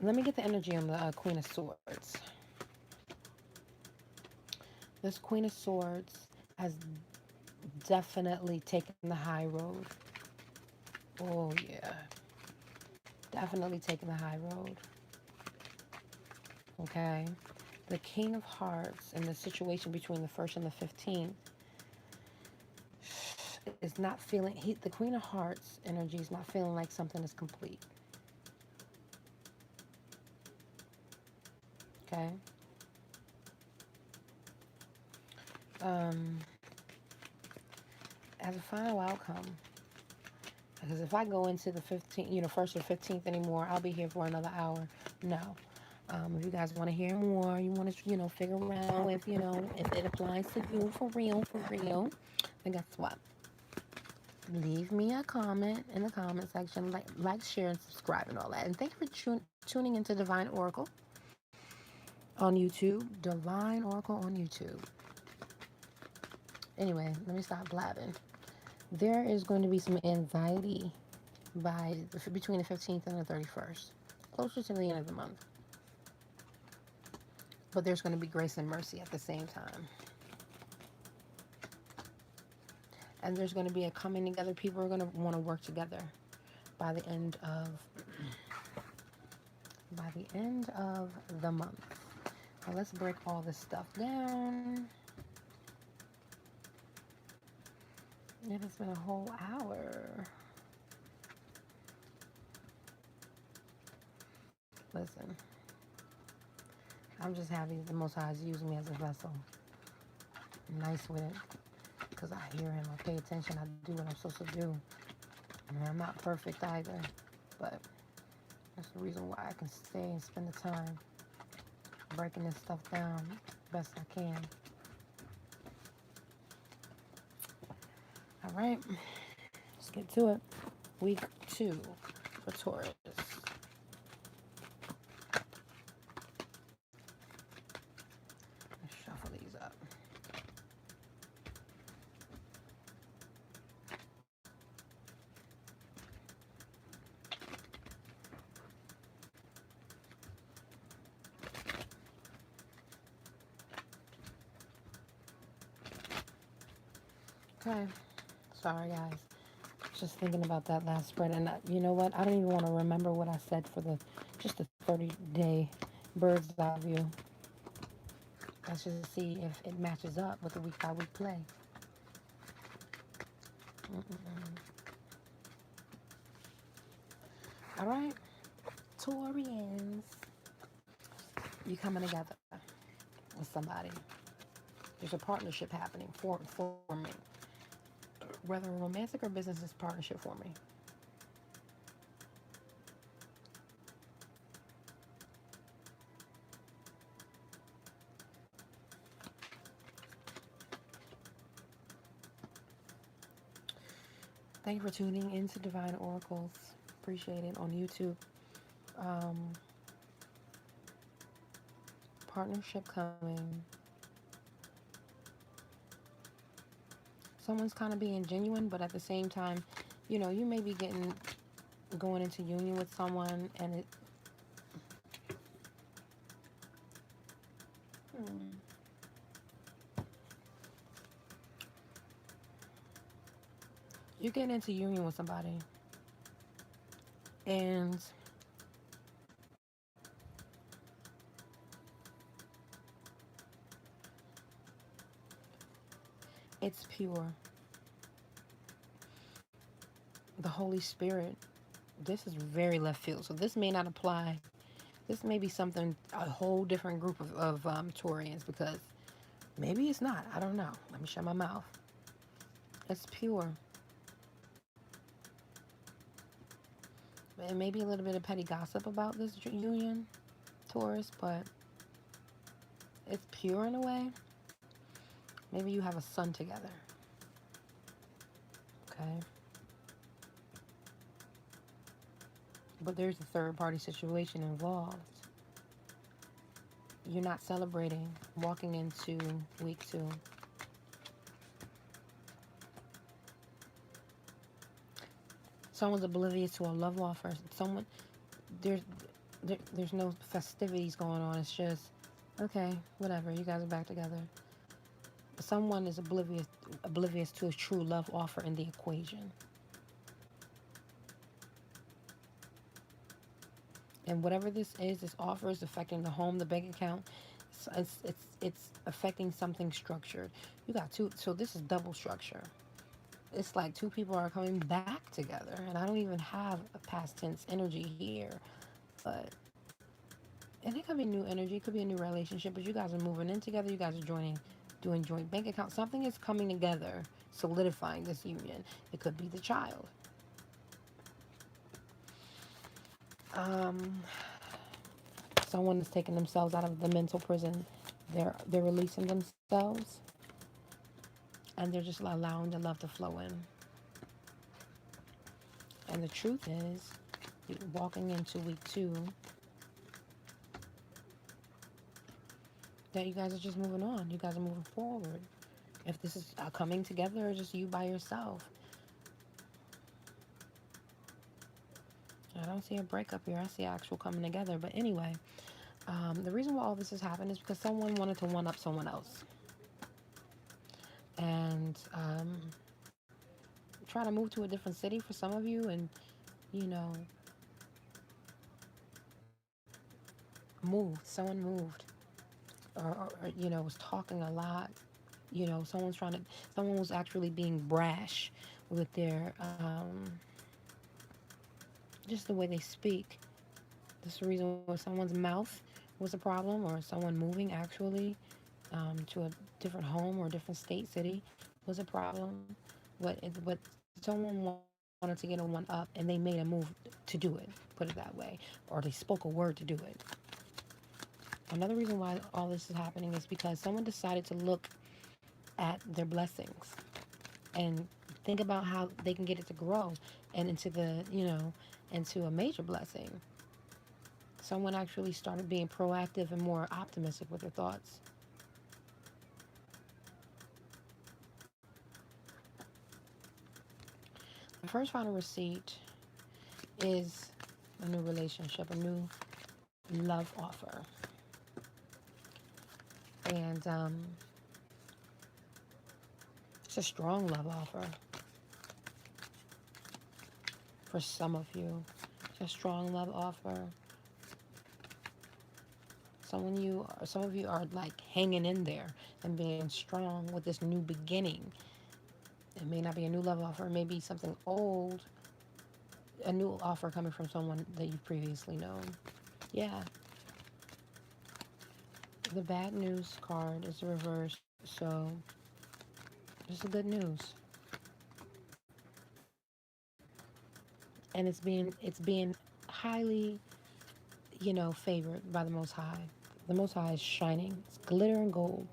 Speaker 1: let me get the energy on the Queen of Swords. This Queen of Swords has definitely taken the high road. Oh, yeah. Definitely taken the high road. Okay? The King of Hearts and the situation between the 1st and the 15th is not feeling, the Queen of Hearts energy is not feeling like something is complete. Okay? As a final outcome, because if I go into the 15th, 1st or 15th anymore, I'll be here for another hour. No. If you guys want to hear more, you want to, figure out if it applies to you for real, then guess what? Leave me a comment in the comment section, like, share, and subscribe, and all that. And thank you for tuning into Divine Oracle on YouTube. Divine Oracle on YouTube. Anyway, let me stop blabbing. There is going to be some anxiety between the 15th and the 31st, closer to the end of the month. But there's going to be grace and mercy at the same time. And there's going to be a coming together. People are going to want to work together by the end of the month. Now let's break all this stuff down. It has been a whole hour. Listen, I'm just happy the Most High is using me as a vessel. I'm nice with it. Because I hear him, I pay attention, I do what I'm supposed to do. I mean, I'm not perfect either, but that's the reason why I can stay and spend the time breaking this stuff down best I can. All right, let's get to it. Week 2 for Taurus. Let's shuffle these up. Okay, sorry guys. Just thinking about that last spread, and you know what? I don't even want to remember what I said for just the 30-day bird's eye view. Let's just see if it matches up with the week by week play. All right, Taurians, you coming together with somebody. There's a partnership happening, forming. Whether romantic or business is partnership forming. Thank you for tuning into Divine Oracles. Appreciate it on YouTube. Partnership coming. Someone's kind of being genuine, but at the same time, you know, you may be going into union with someone, and you're getting into union with somebody, and it's pure. The Holy Spirit. This is very left field, so this may not apply. This may be something, a whole different group of Taurians, because maybe it's not. I don't know. Let me shut my mouth. It's pure. And maybe a little bit of petty gossip about this union, Taurus, but it's pure in a way. Maybe you have a son together. Okay. But there's a third party situation involved. You're not celebrating walking into week 2. Someone's oblivious to a love offer. There's no festivities going on. It's just, okay, whatever. You guys are back together. Someone is oblivious to a true love offer in the equation. And whatever this offer is affecting the home, the bank account. It's affecting something structured. You got two, so this is double structure. It's like two people are coming back together, and I don't even have a past tense energy here, and it could be new energy, it could be a new relationship, but you guys are moving in together, you guys are doing joint bank accounts. Something is coming together, solidifying this union. It could be the child. Someone is taking themselves out of the mental prison. They're releasing themselves, and they're just allowing the love to flow in. And the truth is, walking into week 2, that you guys are just moving on. You guys are moving forward. If this is coming together or just you by yourself. I don't see a breakup here. I see actual coming together. But anyway, the reason why all this has happened is because someone wanted to one-up someone else. And try to move to a different city for some of you, and, you know, someone moved, or you know, was talking a lot. You know, someone was actually being brash with their, just the way they speak. This is the reason why someone's mouth was a problem, or someone moving actually to a different home or a different state, city was a problem. But someone wanted to get a one up, and they made a move to do it, put it that way, or they spoke a word to do it. Another reason why all this is happening is because someone decided to look at their blessings and think about how they can get it to grow and into into a major blessing. Someone actually started being proactive and more optimistic with their thoughts. The first final receipt is a new relationship, a new love offer. And it's a strong love offer for some of you. It's a strong love offer. Some of you are like hanging in there and being strong with this new beginning. It may not be a new love offer, it may be something old, a new offer coming from someone that you've previously known. Yeah, the bad news card is reversed, so this is good news. And it's being highly, favored by the Most High. The Most High is shining. It's glitter and gold.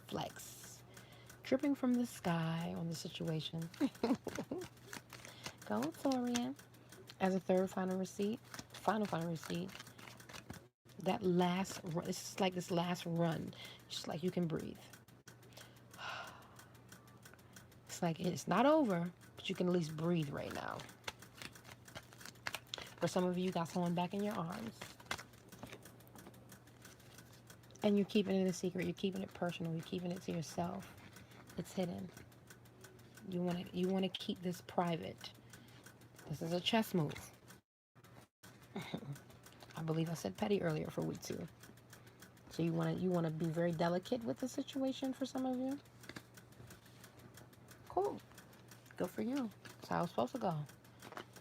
Speaker 1: Flex. Dripping from the sky on the situation. Go, Torian. As a third final receipt, that last run, it's like this last run, just like you can breathe. It's like it's not over, but you can at least breathe right now. For some of you, you got someone back in your arms. And you're keeping it a secret. You're keeping it personal. You're keeping it to yourself. It's hidden. You wanna keep this private. This is a chess move. I believe I said petty earlier for week 2. So you wanna be very delicate with the situation for some of you. Cool. Good for you. That's how it's supposed to go.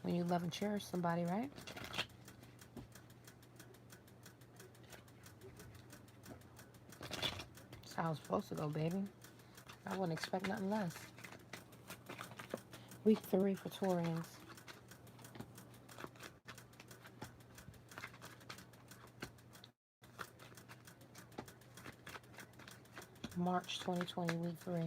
Speaker 1: When you love and cherish somebody, right? That's how it's supposed to go, baby. I wouldn't expect nothing less. Week 3 for Taurians. March 2020, week 3.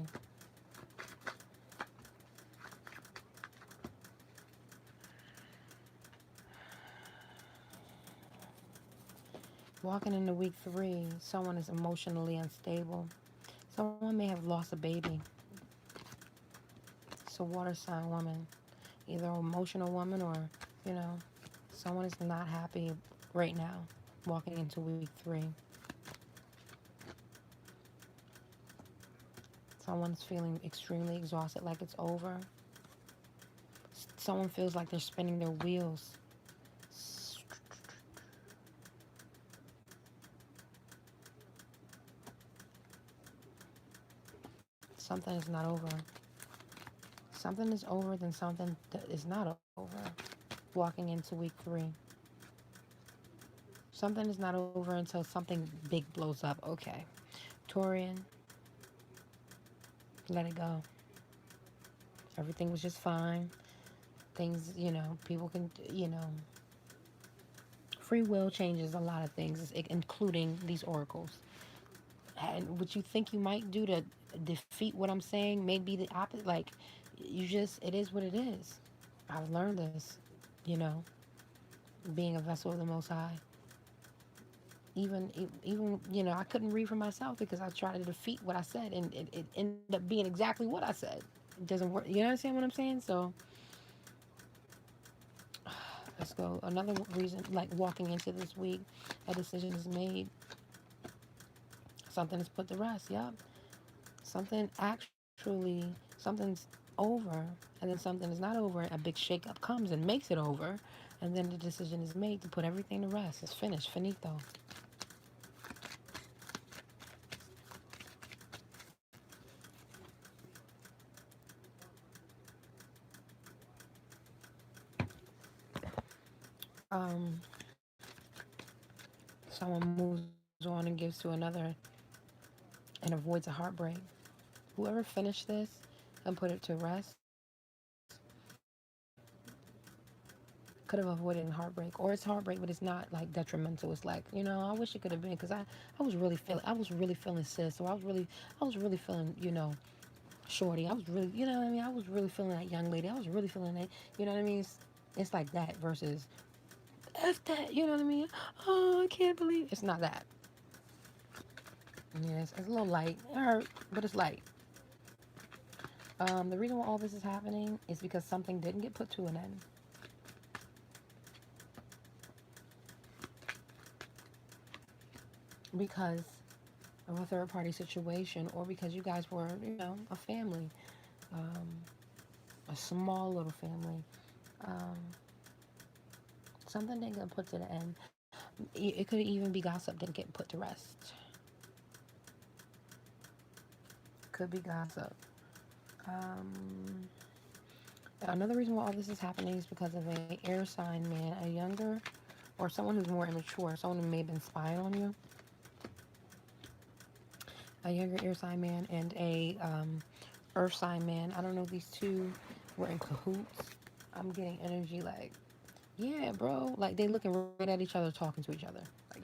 Speaker 1: Walking into week 3, someone is emotionally unstable. Someone may have lost a baby. It's a water sign woman. Either an emotional woman or, someone is not happy right now walking into week 3. Someone's feeling extremely exhausted, like it's over. Someone feels like they're spinning their wheels. Something is not over. Something is over, then something that is not over. Walking into week 3. Something is not over until something big blows up. Okay. Taurian, let it go. Everything was just fine. Things, people can, free will changes a lot of things, including these oracles. And what you think you might do to defeat what I'm saying may be the opposite. Like, it is what it is. I've learned this, being a vessel of the Most High. Even, I couldn't read for myself because I tried to defeat what I said, and it ended up being exactly what I said. It doesn't work. You understand what I'm saying? So, let's go. Another reason, like walking into this week, a decision is made. Something is put to rest. Yep. Something's over, and then something is not over. A big shakeup comes and makes it over, and then the decision is made to put everything to rest. It's finished. Finito. Um, Someone moves on and gives to another and avoids a heartbreak. Whoever finished this and put it to rest could have avoided heartbreak, or it's heartbreak, but it's not like detrimental. It's like, I wish it could have been, because I was really feeling sis, or I was really feeling, shorty. I was really, what I mean? I was really feeling that young lady. I was really feeling that, what I mean? It's like that versus F that, what I mean? Oh, I can't believe it's not that. Yes, it's a little light. It hurt, but it's light. The reason why all this is happening is because something didn't get put to an end. Because of a third party situation, or because you guys were, a family, a small little family. Something didn't get put to the end. It could even be gossip that get put to rest. Could be gossip. Um, Another reason why all this is happening is because of a air sign man, a younger, or someone who's more immature, someone who may have been spying on you. A younger air sign man and a earth sign man. I don't know if these two were in cahoots. I'm getting energy like, yeah, bro. Like they looking right at each other, talking to each other. Like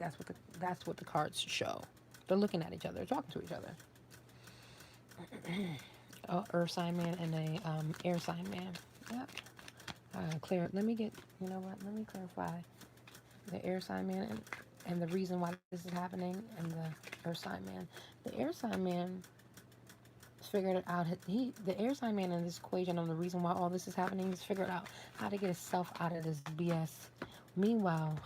Speaker 1: that's what the cards show. They're looking at each other, talking to each other. A earth sign man and a air sign man. Yep. Clear. Let me get. You know what? Let me clarify the air sign man and the reason why this is happening, and the earth sign man. The air sign man figured it out. The air sign man in this equation on the reason why all this is happening is figured out how to get himself out of this BS. Meanwhile,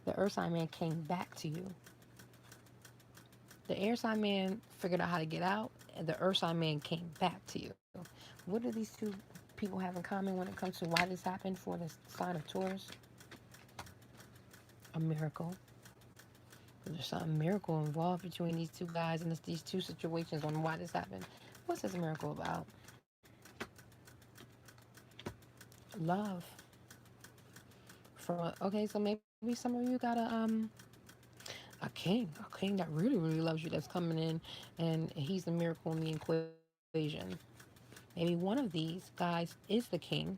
Speaker 1: the earth sign man came back to you. The air sign man figured out how to get out, and the earth sign man came back to you. What do these two people have in common when it comes to why this happened for the sign of Taurus? A miracle. There's some miracle involved between these two guys and these two situations on why this happened. What's this miracle about? Love. Okay, so maybe some of you got a king that really really loves you, that's coming in, and he's the miracle in the equation. Maybe one of these guys is the king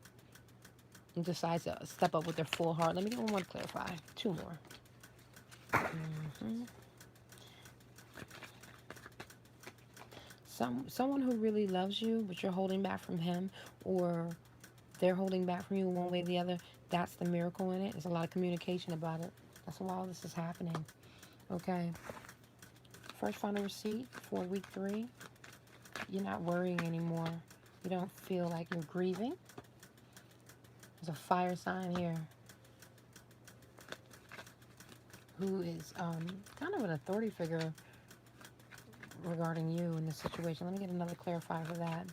Speaker 1: and decides to step up with their full heart. Let me get one more to clarify. Two more. Mm-hmm. Someone who really loves you, but you're holding back from him, or they're holding back from you one way or the other. That's the miracle in it. There's a lot of communication about it. That's why all this is happening. Okay. First final receipt for week 3. You're not worrying anymore. You don't feel like you're grieving. There's a fire sign here who is kind of an authority figure regarding you in this situation. Let me get another clarifier for that.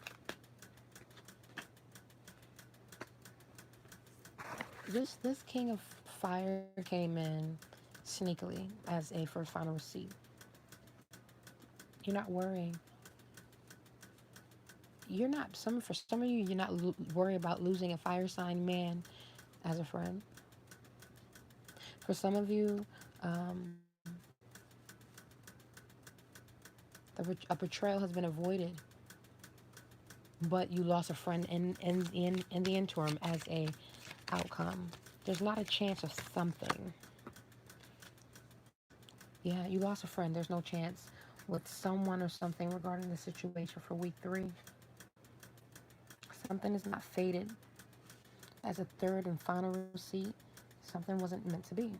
Speaker 1: This king of fire came in sneakily as a first final receipt. You're not worrying. For some of you, you're not worried about losing a fire sign man as a friend. For some of you, a betrayal has been avoided, but you lost a friend in the interim as a outcome. There's not a chance of something. Yeah, you lost a friend. There's no chance with someone or something regarding the situation for week 3. Something is not fated as a third and final receipt. Something wasn't meant to be.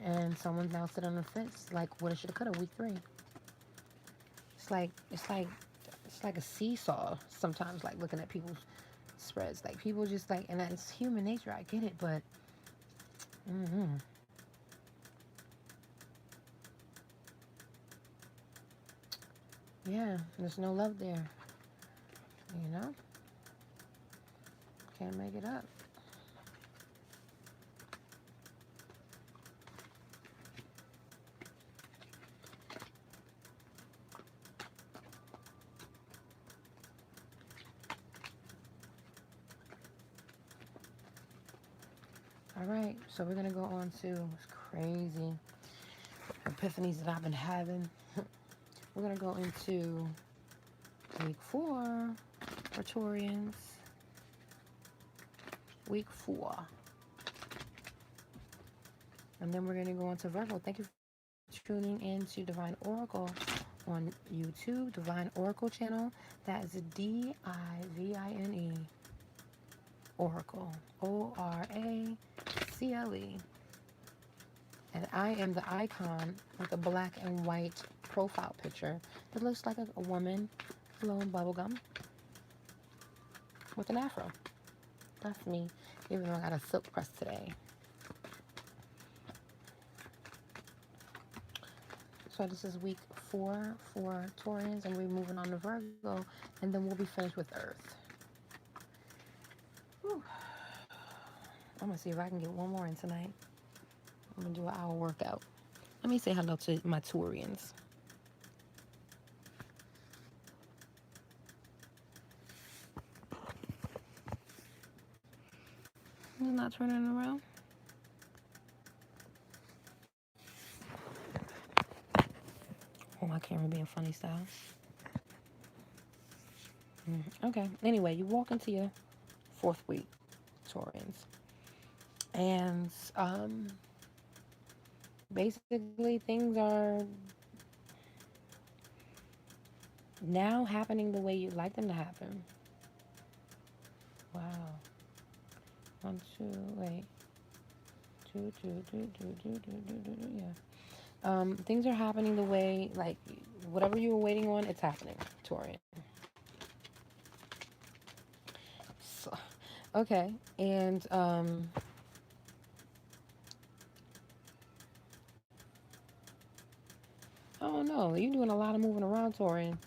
Speaker 1: And someone's now sitting on the fence, like, what, shoulda, coulda, week 3. It's like a seesaw sometimes, like looking at people's spreads. Like people just like, and it's human nature. I get it, but yeah, there's no love there. You know, can't make it up. All right, so we're gonna go on to this crazy epiphanies that I've been having. We're gonna go into week 4 for Taurians. Week 4. And then we're going to go on to Virgo. Thank you for tuning in to Divine Oracle on YouTube, Divine Oracle channel. That is Divine Oracle. Oracle. And I am the icon with a black and white profile picture that looks like a woman blowing bubblegum with an afro. That's me, even though I got a silk press today. So this is week 4 for Taurians, and we're moving on to Virgo, and then we'll be finished with Earth. Whew. I'm going to see if I can get one more in tonight. I'm going to do an hour workout. Let me say hello to my Taurians. It's not turning around. Oh, my camera being funny style. Okay. Anyway, you walk into your fourth week, Taurians. And basically, things are now happening the way you'd like them to happen. Wow. One, two, wait. Yeah. Things are happening the way, like, whatever you were waiting on, it's happening, Taurian. So, okay. And, I don't know. You're doing a lot of moving around, Taurian.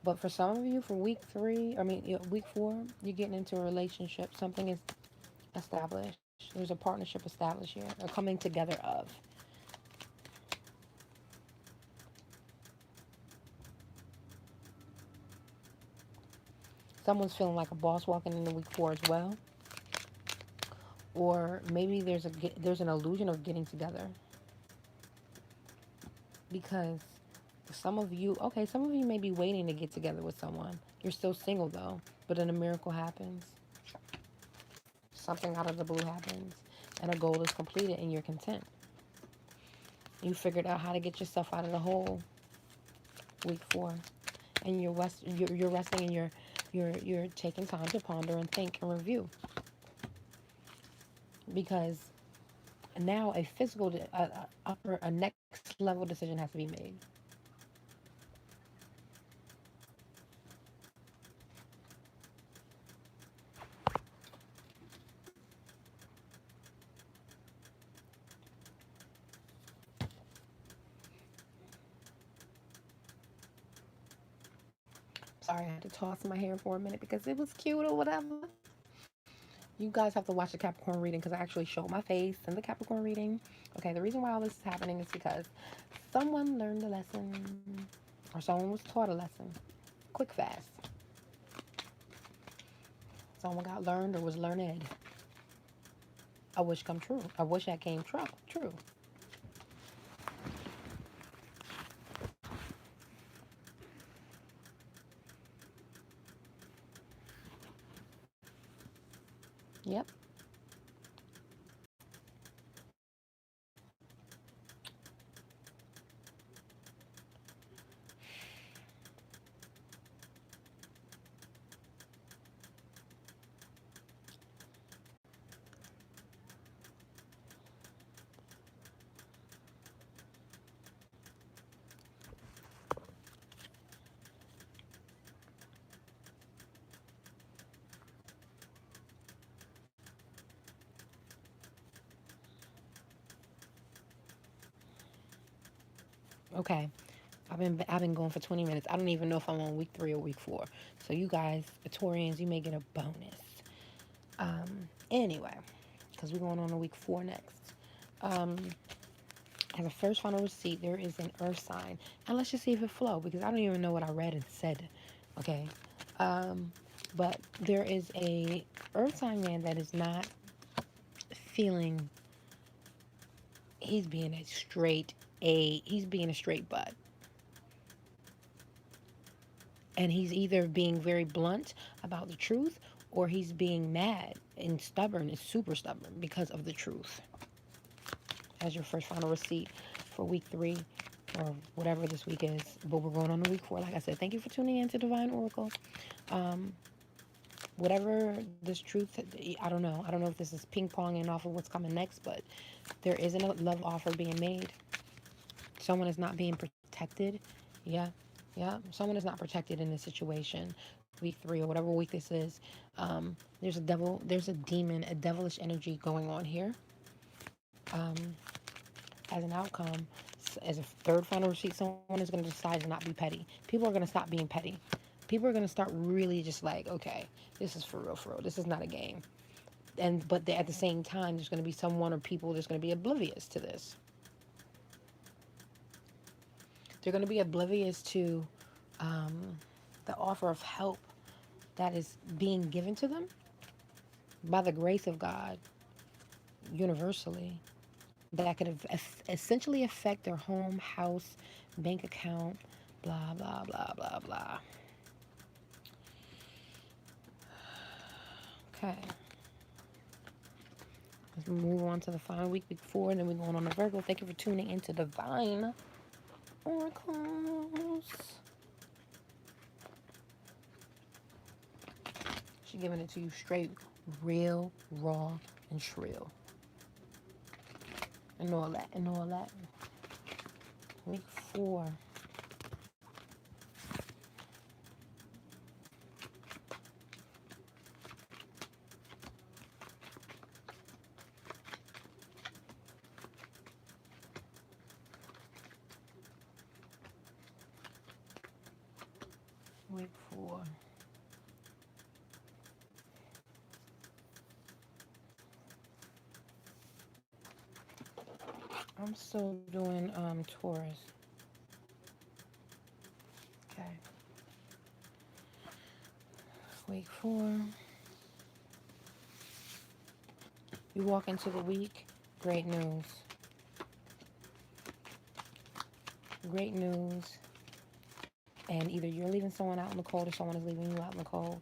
Speaker 1: But for some of you, for week 3, week 4, you're getting into a relationship. Something is established. There's a partnership established here. A coming together of. Someone's feeling like a boss walking into week 4 as well. Or maybe there's an illusion of getting together. Because some of you may be waiting to get together with someone. You're still single though, but then a miracle happens. Something out of the blue happens, and a goal is completed, and you're content. You figured out how to get yourself out of the hole. Week 4, and you're resting, and you're taking time to ponder and think and review, because now a next level decision has to be made. Sorry, I had to toss my hair for a minute because it was cute or whatever. You guys have to watch the Capricorn reading because I actually showed my face in the Capricorn reading. Okay, the reason why all this is happening is because someone learned a lesson, or someone was taught a lesson. Quick, fast. Someone got learned or was learned. I wish come true. I wish that came true. Yep. Okay. I've been going for 20 minutes. I don't even know if I'm on week 3 or week 4. So you guys, the Taurians, you may get a bonus. Anyway, because we're going on to week 4 next. As a first final receipt, there is an earth sign. And let's just see if it flow, because I don't even know what I read and said. Okay. But there is a earth sign man that is not feeling he's being a straight butt. And he's either being very blunt about the truth, or he's being mad and stubborn, and super stubborn because of the truth. As your first final receipt for week 3, or whatever this week is, but we're going on to week 4. Like I said, thank you for tuning in to Divine Oracle. Whatever this truth, I don't know if this is ping-ponging off of what's coming next, but there isn't a love offer being made. Someone is not being protected. Yeah. Someone is not protected in this situation. Week 3 or whatever week this is. There's a demon, a devilish energy going on here. As an outcome, as a third final receipt, someone is going to decide to not be petty. People are going to stop being petty. People are going to start really just like, okay, this is for real. This is not a game. but at the same time, there's going to be someone or people that's going to be oblivious to this. They're going to be oblivious to the offer of help that is being given to them by the grace of God universally, that could essentially affect their home, house, bank account, blah, blah, blah, blah, blah. Okay. Let's move on to the final week, week 4, and then we're going on to Virgo. Thank you for tuning into Divine Oracles. She's giving it to you straight, real, raw, and shrill. And all that, and all that. Week 4. Week 4. I'm still doing Taurus. Okay. Week 4. You walk into the week. Great news. Great news. And either you're leaving someone out in the cold or someone is leaving you out in the cold.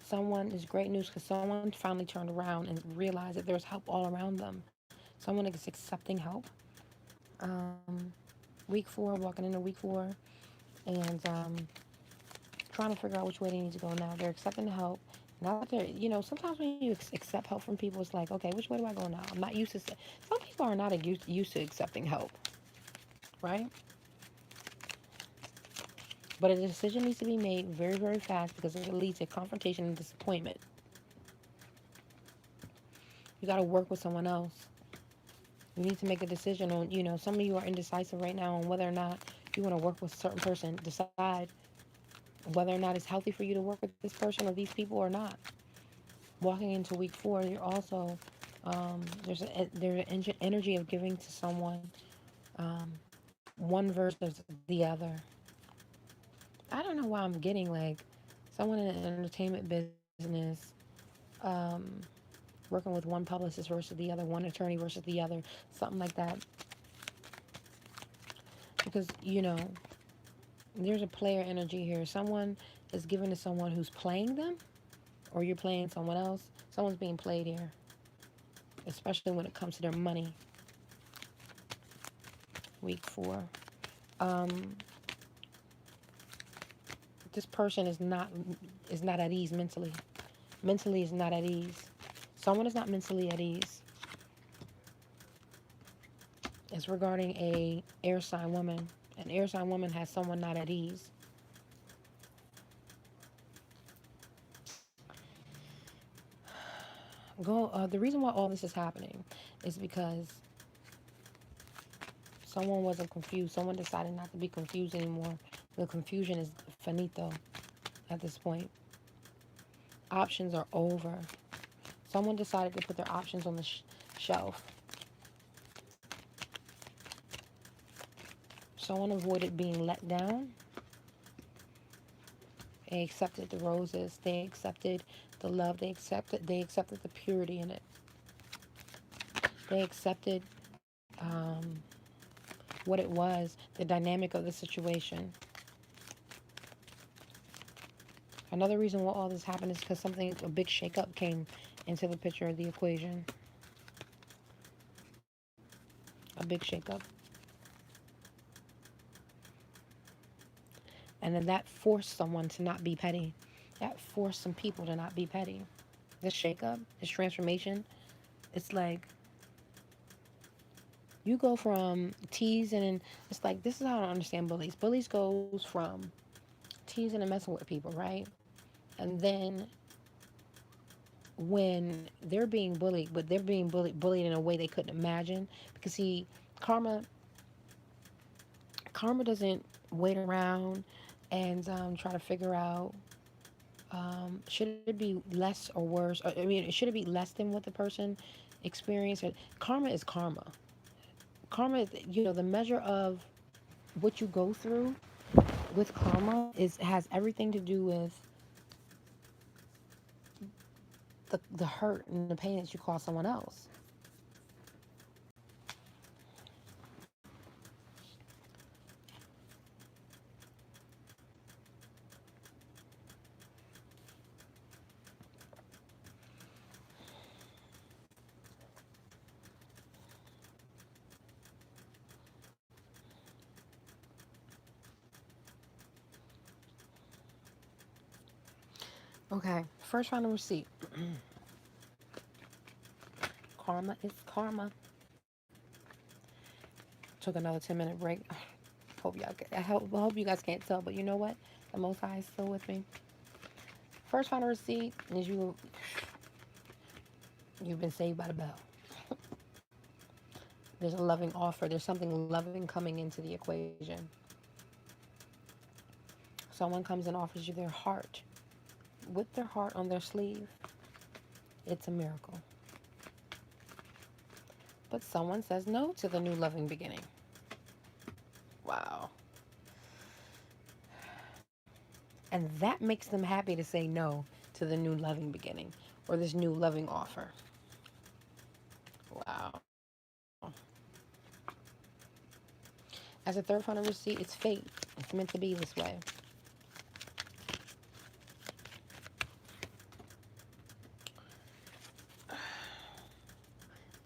Speaker 1: Someone is great news because someone finally turned around and realized that there's help all around them. Someone is accepting help. Week 4, walking into week 4, and trying to figure out which way they need to go now. They're accepting the help. Now that they're, sometimes when you accept help from people, it's like, okay, which way do I go now? I'm not used to it. Some people are not used to accepting help, right? But a decision needs to be made very, very fast because it leads to confrontation and disappointment. You got to work with someone else. You need to make a decision on, some of you are indecisive right now on whether or not you want to work with a certain person. Decide whether or not it's healthy for you to work with this person or these people or not. Walking into week 4, you're also, there's an energy of giving to someone one versus the other. I don't know why I'm getting like someone in the entertainment business working with one publicist versus the other, one attorney versus the other, something like that. Because, there's a player energy here. Someone is giving to someone who's playing them, or you're playing someone else. Someone's being played here, especially when it comes to their money. Week 4. This person is not at ease mentally. Mentally is not at ease. Someone is not mentally at ease. It's regarding a air sign woman. An air sign woman has someone not at ease. The reason why all this is happening is because someone wasn't confused. Someone decided not to be confused anymore. The confusion is finito at this point. Options are over. Someone decided to put their options on the shelf. Someone avoided being let down. They accepted the roses. They accepted the love. They accepted the purity in it. They accepted what it was, the dynamic of the situation. Another reason why all this happened is because a big shakeup came into the picture of the equation. A big shakeup. And then that forced someone to not be petty. That forced some people to not be petty. This shakeup, this transformation, it's like you go from teasing, and it's like, this is how I don't understand bullies. Bullies goes from teasing and messing with people, right? And then when they're being bullied, but they're being bullied in a way they couldn't imagine, because karma doesn't wait around and try to figure out, should it be less or worse? Or, I mean, should it be less than what the person experienced? Karma is karma. Karma is, the measure of what you go through with karma has everything to do with the hurt and the pain that you cause someone else. Okay, first final receipt. Karma is karma. Took another 10-minute break. Hope y'all. I hope you guys can't tell, but you know what? The Most High is still with me. First final receipt is you've been saved by the bell. There's a loving offer. There's something loving coming into the equation. Someone comes and offers you their heart with their heart on their sleeve. It's a miracle. But someone says no to the new loving beginning. Wow. And that makes them happy to say no to the new loving beginning or this new loving offer. Wow. As a third final receipt, it's fate. It's meant to be this way.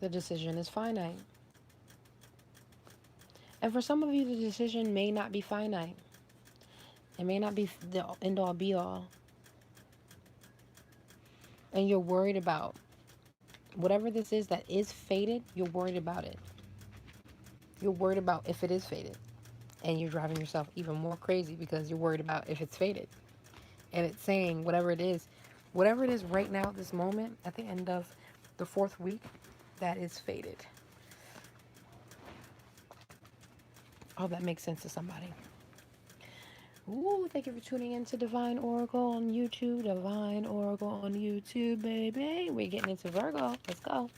Speaker 1: The decision is finite. And for some of you, the decision may not be finite. It may not be the end all be all. And you're worried about whatever this is that is fated, you're worried about it. You're worried about if it is fated. And you're driving yourself even more crazy because you're worried about if it's fated. And it's saying whatever it is right now at this moment, at the end of the 4th week, that is fated. Oh, that makes sense to somebody. Ooh, thank you for tuning in to Divine Oracle on YouTube. Divine Oracle on YouTube, baby. We're getting into Virgo. Let's go.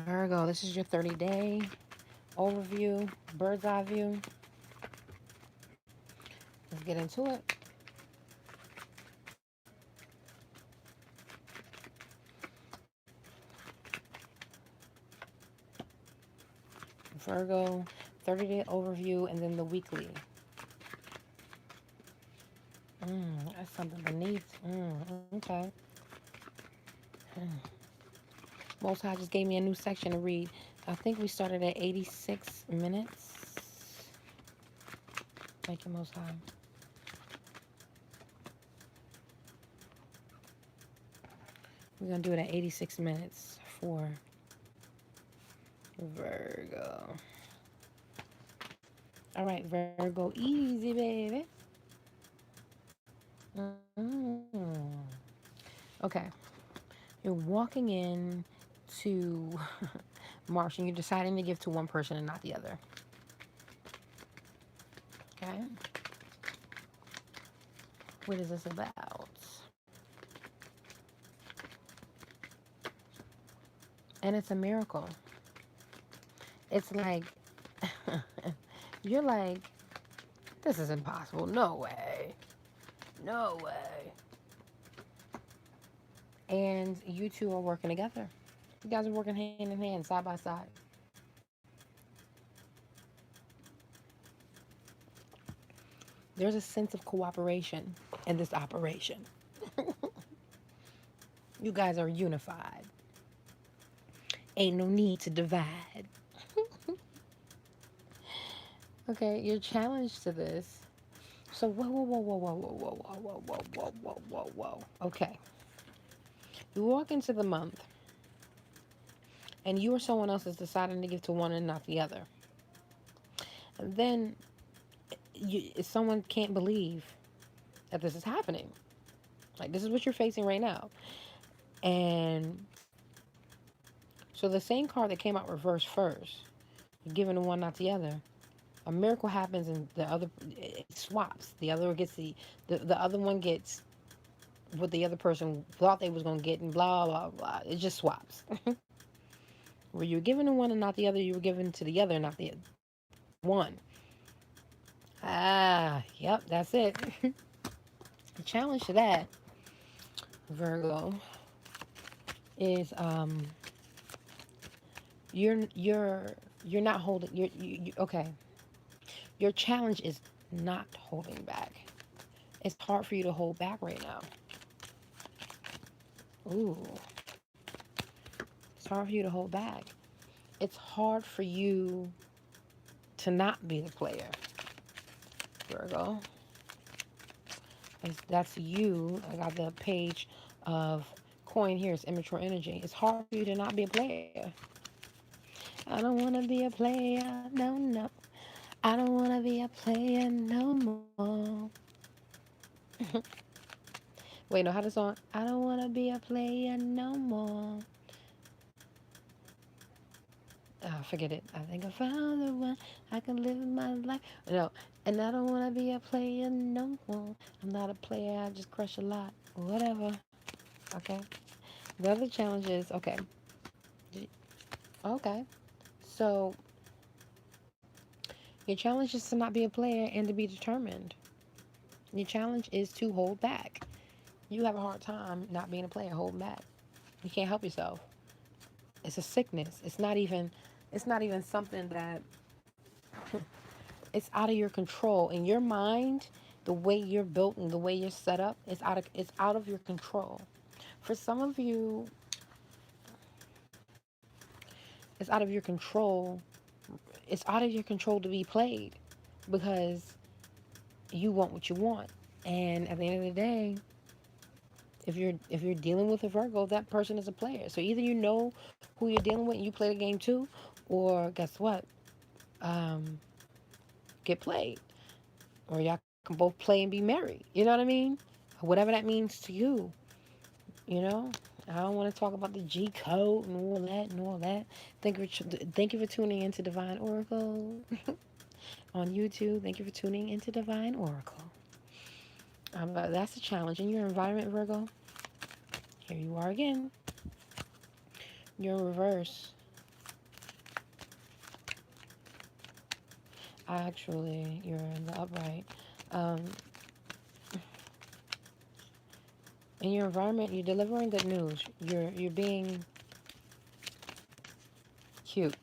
Speaker 1: Virgo, this is your 30-day overview, bird's eye view. Let's get into it. Virgo, 30-day overview, and then the weekly. That's something beneath. Okay. Most High just gave me a new section to read. I think we started at 86 minutes. Thank you, Most High. We're going to do it at 86 minutes for Virgo. All right, Virgo, easy, baby. Okay. You're walking in to March and you're deciding to give to one person and not the other. Okay. What is this about? And it's a miracle. It's like, you're like, this is impossible. No way. No way. And you two are working together. You guys are working hand in hand, side by side. There's a sense of cooperation in this operation. You guys are unified. Ain't no need to divide. Okay, you're challenged to this. So whoa. Okay. You walk into the month and you or someone else is deciding to give to one and not the other. And then someone can't believe that this is happening. Like, this is what you're facing right now. And so the same card that came out reversed first, you're giving to one, not the other. A miracle happens and the other, it swaps. The other gets the other one gets what the other person thought they was going to get, and blah, blah, blah. It just swaps. Where you were given to one and not the other, you were given to the other, not the one. Ah, yep, that's it. The challenge to that, Virgo, is you're not holding okay. Your challenge is not holding back. It's hard for you to hold back right now. Ooh, it's hard for you to hold back. It's hard for you to not be the player, Virgo. That's you. I got the page of coin here. It's immature energy. It's hard for you to not be a player. I don't want to be a player. No, no. I don't want to be a player no more. Wait, no, how the song? I don't want to be a player no more. Oh, forget it. I think I found the one I can live my life. No, and I don't want to be a player no more. I'm not a player. I just crush a lot. Whatever. Okay. The other challenge is, okay. Okay. So, your challenge is to not be a player and to be determined. Your challenge is to hold back. You have a hard time not being a player, holding back. You can't help yourself. It's a sickness. It's not even something that it's out of your control. In your mind, the way you're built and the way you're set up, it's out of your control. For some of you, it's out of your control. It's out of your control to be played because you want what you want. And at the end of the day, if you're dealing with a Virgo, that person is a player. So either you know who you're dealing with and you play the game too, or guess what? Um, get played. Or y'all can both play and be merry. You know what I mean? Whatever that means to you. You know? I don't want to talk about the G code and all that and all that. Thank you for tuning into Divine Oracle on YouTube. Thank you for tuning into Divine Oracle. That's a challenge in your environment, Virgo. Here you are again. You're in reverse. Actually, you're in the upright. Um, in your environment, you're delivering good news. You're being cute,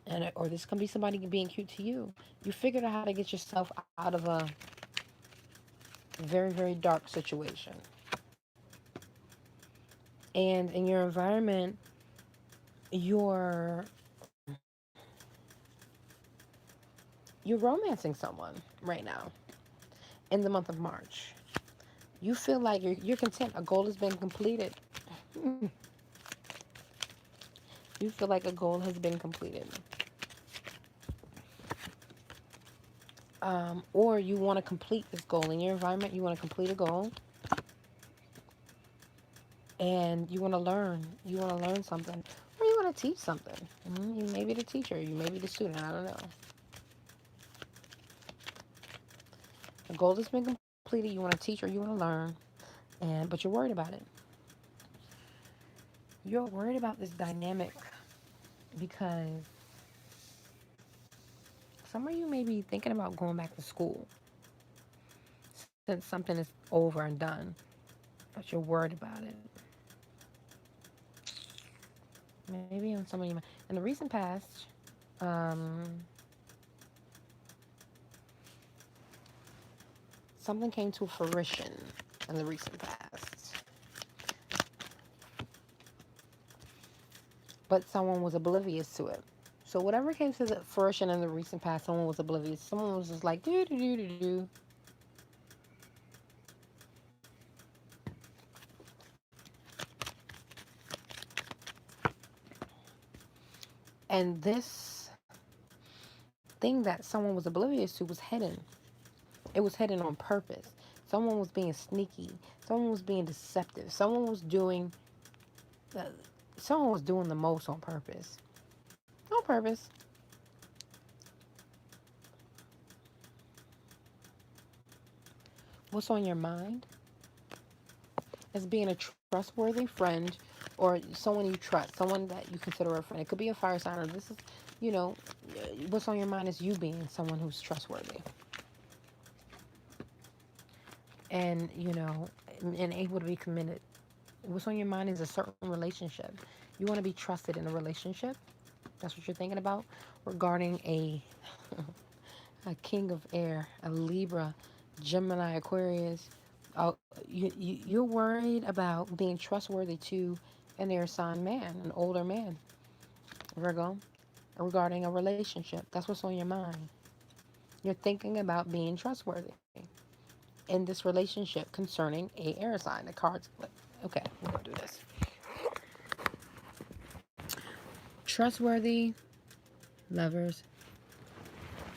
Speaker 1: and or this can be somebody being cute to you. You figured out how to get yourself out of a very, very dark situation. And in your environment, you're you're romancing someone right now in the month of March. You feel like you're content. A goal has been completed. You feel like a goal has been completed. Or you want to complete this goal in your environment. You want to complete a goal, and you want to learn. You want to learn something, or you want to teach something. You may be the teacher. You may be the student. I don't know. The goal has been completed. You want to teach or you want to learn, but you're worried about it. You're worried about this dynamic because some of you may be thinking about going back to school since something is over and done, but you're worried about it. Maybe on some of you, in the recent past, um, something came to fruition in the recent past, but someone was oblivious to it. So whatever came to the fruition in the recent past, someone was oblivious. Someone was just like, do do do do do. And this thing that someone was oblivious to was hidden. It was hidden on purpose. Someone was being sneaky. Someone was being deceptive. Uh, someone was doing the most on purpose. On purpose. What's on your mind is being a trustworthy friend or someone you trust, someone that you consider a friend. It could be a fire sign, or this is, you know, what's on your mind is you being someone who's trustworthy and, and able to be committed. What's on your mind is a certain relationship. You want to be trusted in a relationship. That's what you're thinking about regarding a king of air, a Libra, Gemini, Aquarius. Oh, you're worried about being trustworthy to an air sign man, an older man, Virgo, regarding a relationship. That's what's on your mind. You're thinking about being trustworthy in this relationship concerning a air sign. The cards flip. Okay, we're gonna do this. Trustworthy, lovers,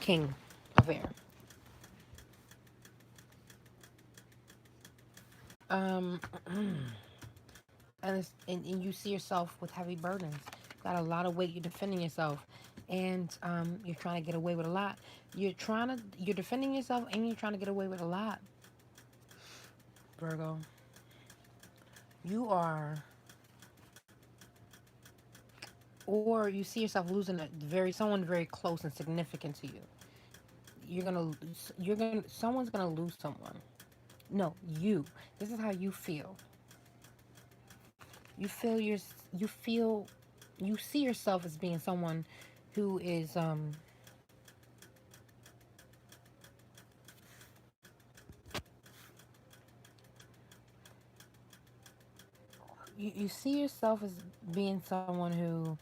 Speaker 1: king of air. Um, and you see yourself with heavy burdens. Got a lot of weight. You're defending yourself, and you're trying to get away with a lot. You're defending yourself, and you're trying to get away with a lot. Virgo, you are, or you see yourself losing someone very close and significant to you. Someone's gonna lose someone. No, you. This is how you feel. You feel your, you feel, you see yourself as being someone who is you see yourself as being someone who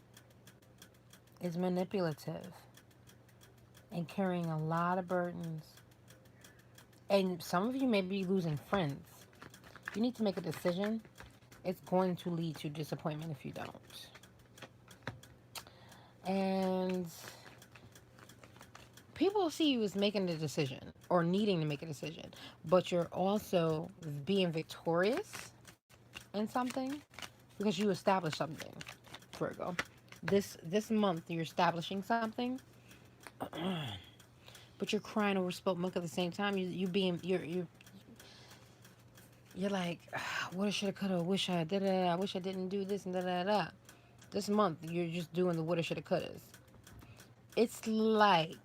Speaker 1: is manipulative and carrying a lot of burdens. And some of you may be losing friends. You need to make a decision. It's going to lead to disappointment if you don't. And people see you as making a decision or needing to make a decision, but you're also being victorious in something because you established something, Virgo. This month you're establishing something, but you're crying over spilt milk at the same time. You're like, what I shoulda, coulda, wish I did it. I wish I didn't do this and da da da. This month you're just doing the woulda, shoulda, couldas. It's like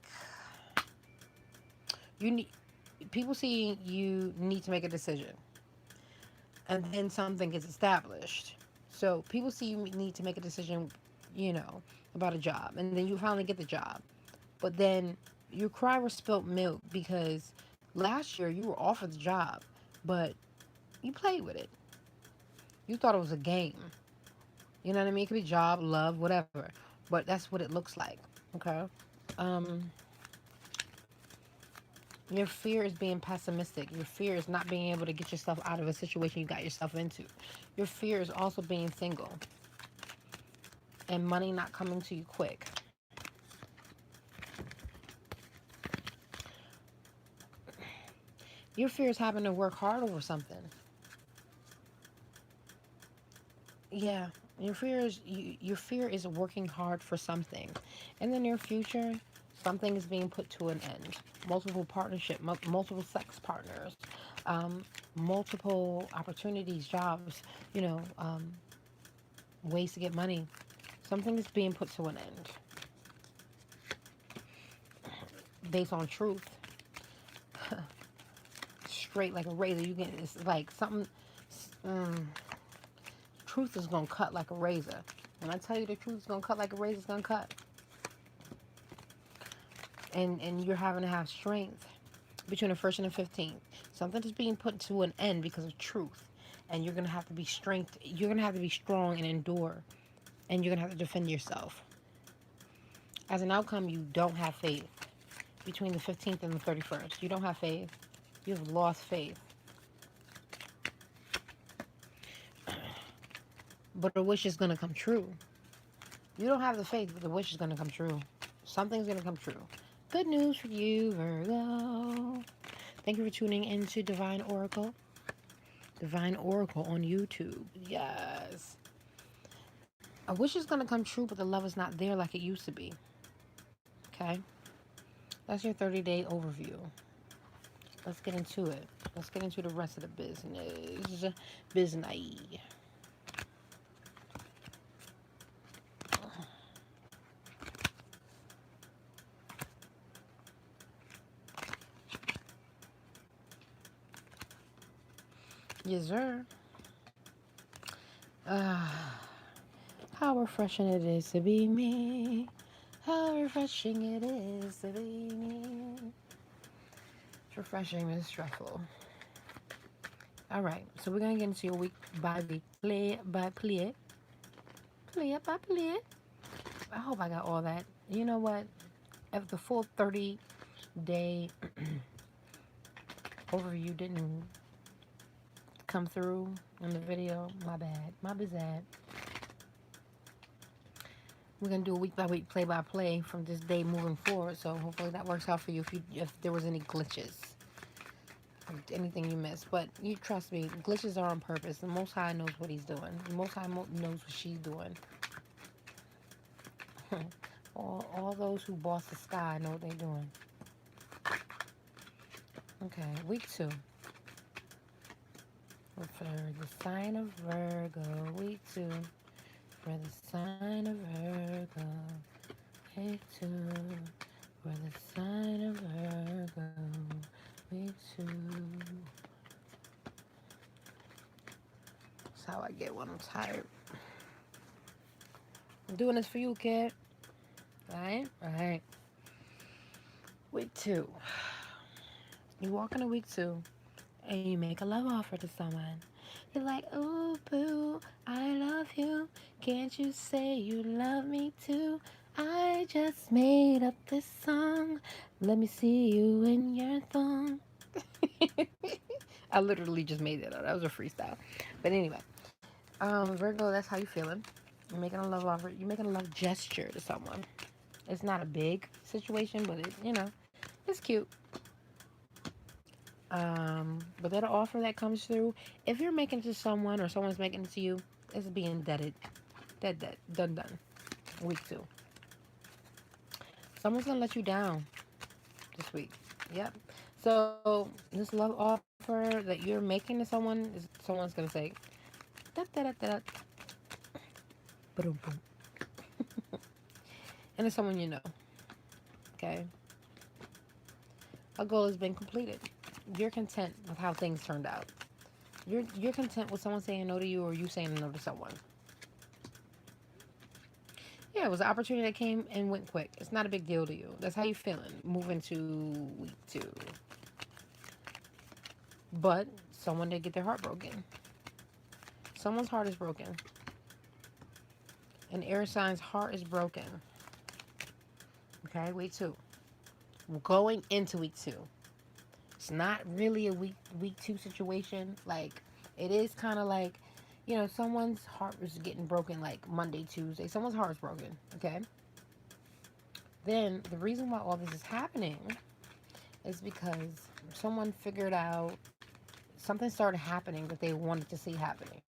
Speaker 1: you need people see you need to make a decision, and then something gets established. So people see you need to make a decision, about a job, and then you finally get the job. But then you cry over spilt milk because last year you were offered the job, but you played with it. You thought it was a game. You know what I mean? It could be job, love, whatever. But that's what it looks like. Okay? Um, your fear is being pessimistic. Your fear is not being able to get yourself out of a situation you got yourself into. Your fear is also being single and money not coming to you quick. Your fear is having to work hard over something. Yeah, your fear is working hard for something. In the near future, something is being put to an end. Multiple partnership, multiple sex partners, multiple opportunities, jobs, you know, um, ways to get money. Something is being put to an end based on truth. Straight like a razor. You get it's like something. Um, Truth is gonna cut like a razor. When I tell you the truth is gonna cut like a razor, it's gonna cut. And you're having to have strength between the 1st and the 15th. Something is being put to an end because of truth, and you're gonna have to be strength. You're gonna have to be strong and endure, and you're gonna have to defend yourself. As an outcome, you don't have faith between the 15th and the 31st. You don't have faith. You have lost faith. But a wish is gonna come true. You don't have the faith, but the wish is going to come true. Something's going to come true. Good news for you, Virgo. Thank you for tuning into Divine Oracle. Divine Oracle on YouTube. Yes. A wish is going to come true, but the love is not there like it used to be. Okay? That's your 30-day overview. Let's get into it. Let's get into the rest of the business. Business. Yes, sir. How refreshing it is to be me. How refreshing it is to be me. It's refreshing, but it's stressful. All right, so we're gonna get into your week by week, play by play, play by play. I hope I got all that. You know what? If the full 30-day overview didn't come through in the video, my bad. My bad. We're gonna do a week by week, play by play from this day moving forward. So hopefully that works out for you. If there was any glitches, anything you missed, but you trust me, glitches are on purpose. The Most High knows what He's doing. The Most High knows what she's doing. all those who boss the sky know what they're doing. Okay, week 2. For the sign of Virgo, week 2. For the sign of Virgo, week 2. For the sign of Virgo, week 2. That's how I get when I'm tired. I'm doing this for you, kid. Alright? Alright. Week 2. You walk into week 2 and you make a love offer to someone. You're like, ooh, boo, I love you. Can't you say you love me too? I just made up this song. Let me see you in your thong. I literally just made that up. That was a freestyle. But anyway, Virgo, that's how you feeling. You're making a love offer. You're making a love gesture to someone. It's not a big situation, but it's cute. But that offer that comes through, if you're making it to someone or someone's making it to you, it's being dead, done. Week 2. Someone's gonna let you down this week. Yep. So this love offer that you're making to someone is someone's gonna say, da da da da, boom boom, and it's someone you know. Okay. A goal has been completed. You're content with how things turned out. You're content with someone saying no to you or you saying no to someone. Yeah, it was an opportunity that came and went quick. It's not a big deal to you. That's how you feeling moving to week 2. But someone did get their heart broken. Someone's heart is broken. An air sign's heart is broken. Okay, week 2. We're going into week 2. It's not really a week 2 situation. Like, it is kind of like, someone's heart was getting broken like Monday, Tuesday. Someone's heart is broken, okay? Then the reason why all this is happening is because someone figured out something started happening that they wanted to see happening.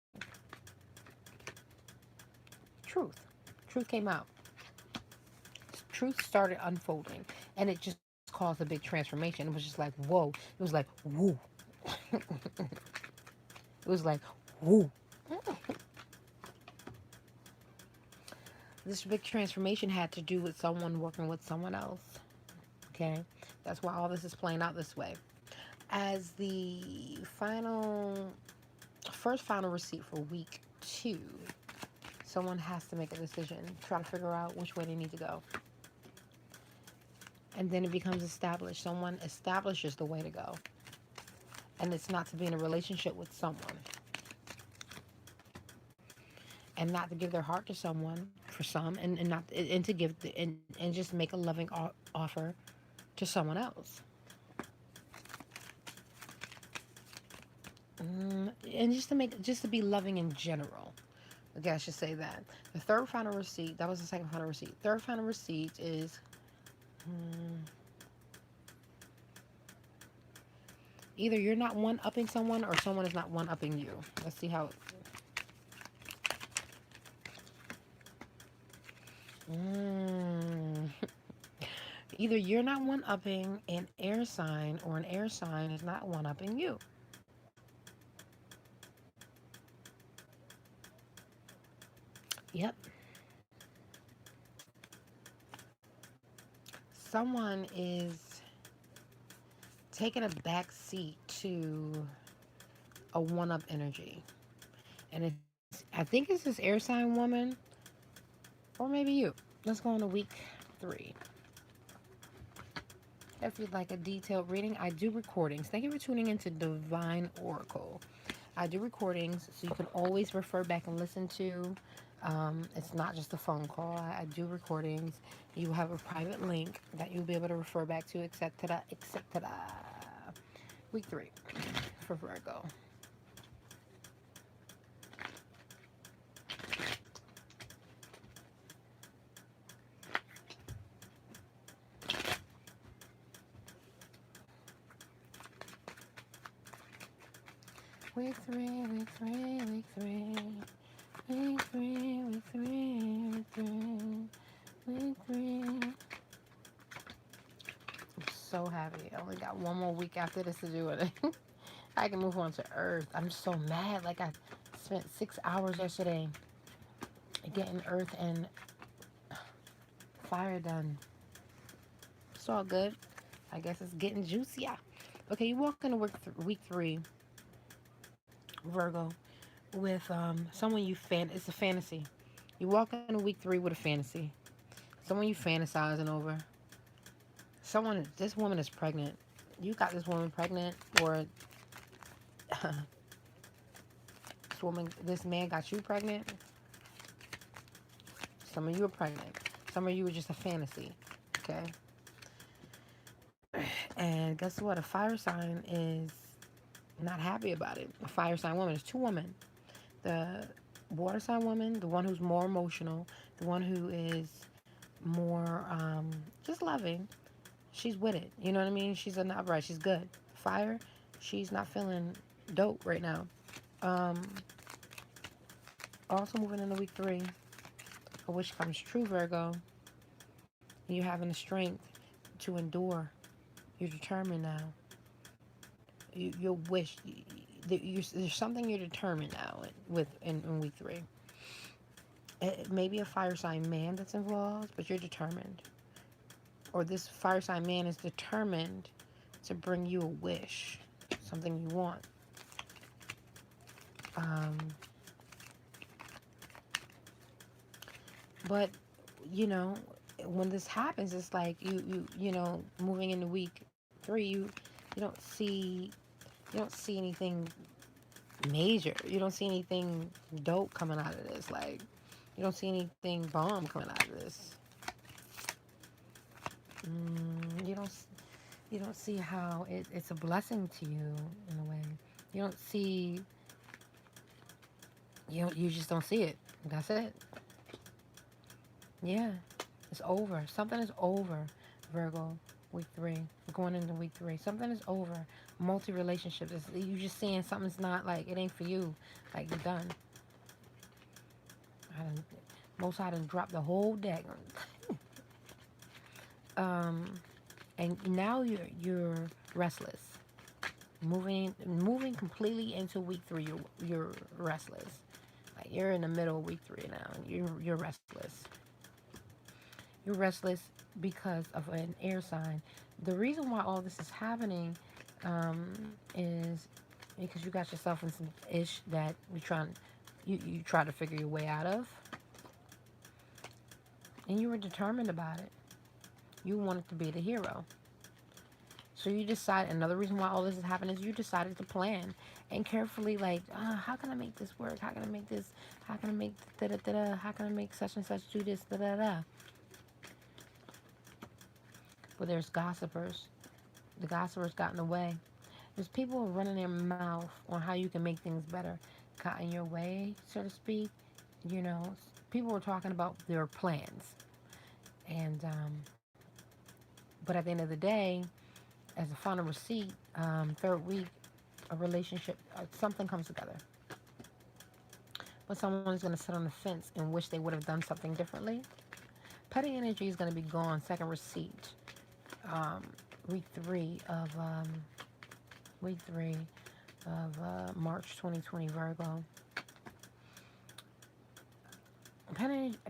Speaker 1: Truth came out. Truth started unfolding, and it just caused a big transformation. It was just like, whoa. It was like, woo. It was like, woo. This big transformation had to do with someone working with someone else. Okay? That's why all this is playing out this way. As the first final receipt for week 2, someone has to make a decision, try to figure out which way they need to go. And then it becomes established. Someone establishes the way to go. And it's not to be in a relationship with someone. And not to give their heart to someone, for some, and to give and just make a loving offer to someone else. And just to be loving in general. Okay, I should say that. The third final receipt, that was the second final receipt. Third final receipt is either you're not one-upping someone or someone is not one-upping you. Let's see how... Mm. Either you're not one-upping an air sign or an air sign is not one-upping you. Yep. Someone is taking a back seat to a one-up energy. And I think it's this air sign woman, or maybe you. Let's go on to week 3. If you'd like a detailed reading, I do recordings. Thank you for tuning into Divine Oracle. I do recordings, so you can always refer back and listen to. It's not just a phone call. I do recordings. You have a private link that you'll be able to refer back to, etc. etc. Week 3 for Virgo. Week 3, week 3, week 3. Week 3, week 3, week 3, week 3. I'm so happy. I only got one more week after this to do it. I can move on to Earth. I'm so mad. Like, I spent 6 hours yesterday getting Earth and Fire done. It's all good. I guess it's getting juicier. Okay, you walk into week 3, Virgo, with someone it's a fantasy. You walk into week 3 with a fantasy. Someone you fantasizing over. This woman is pregnant. You got this woman pregnant, or this man got you pregnant. Some of you are pregnant. Some of you are just a fantasy. Okay? And guess what? A fire sign is not happy about it. A fire sign woman. There's 2 women. The water sign woman, the one who's more emotional, the one who is more just loving. She's with it. You know what I mean? She's an upright. She's good. Fire, she's not feeling dope right now. Also moving into week 3, a wish comes true, Virgo. You're having the strength to endure. You're determined now. Your wish. There's something you're determined now in week 3. It may be a fire sign man that's involved, but you're determined. Or this fire sign man is determined to bring you a wish, something you want. But when this happens, it's like you know, moving into week 3, you don't see anything major. You don't see anything dope coming out of this. Like, you don't see anything bomb coming out of this. You don't see how it's a blessing to you in a way. You don't see. You just don't see it. That's it. Yeah, it's over. Something is over, Virgo. Week 3. We're going into week 3. Something is over. Multi-relationships. You just seeing something's not, like, it ain't for you. Like, you're done. Most I done dropped the whole deck. And now you're restless. Moving completely into week 3. You're restless. Like, you're in the middle of week 3 now. You're restless. You're restless because of an air sign. The reason why all this is happening is because you got yourself in some ish that you try to figure your way out of, and you were determined about it. You wanted to be the hero. So you decide. Another reason why all this is happening is you decided to plan and carefully, like, how can I make this work? How can I make this? How can I make da da da da? How can I make such and such do this da da da? But there's gossipers. The gossipers got in the way. There's people running their mouth on how you can make things better. Caught in your way, so to speak. You know, people were talking about their plans. And, but at the end of the day, as a final receipt, third week, a relationship, something comes together. But someone's going to sit on the fence and wish they would have done something differently. Petty energy is going to be gone, second receipt. Um, week three of week three March 2020 Virgo.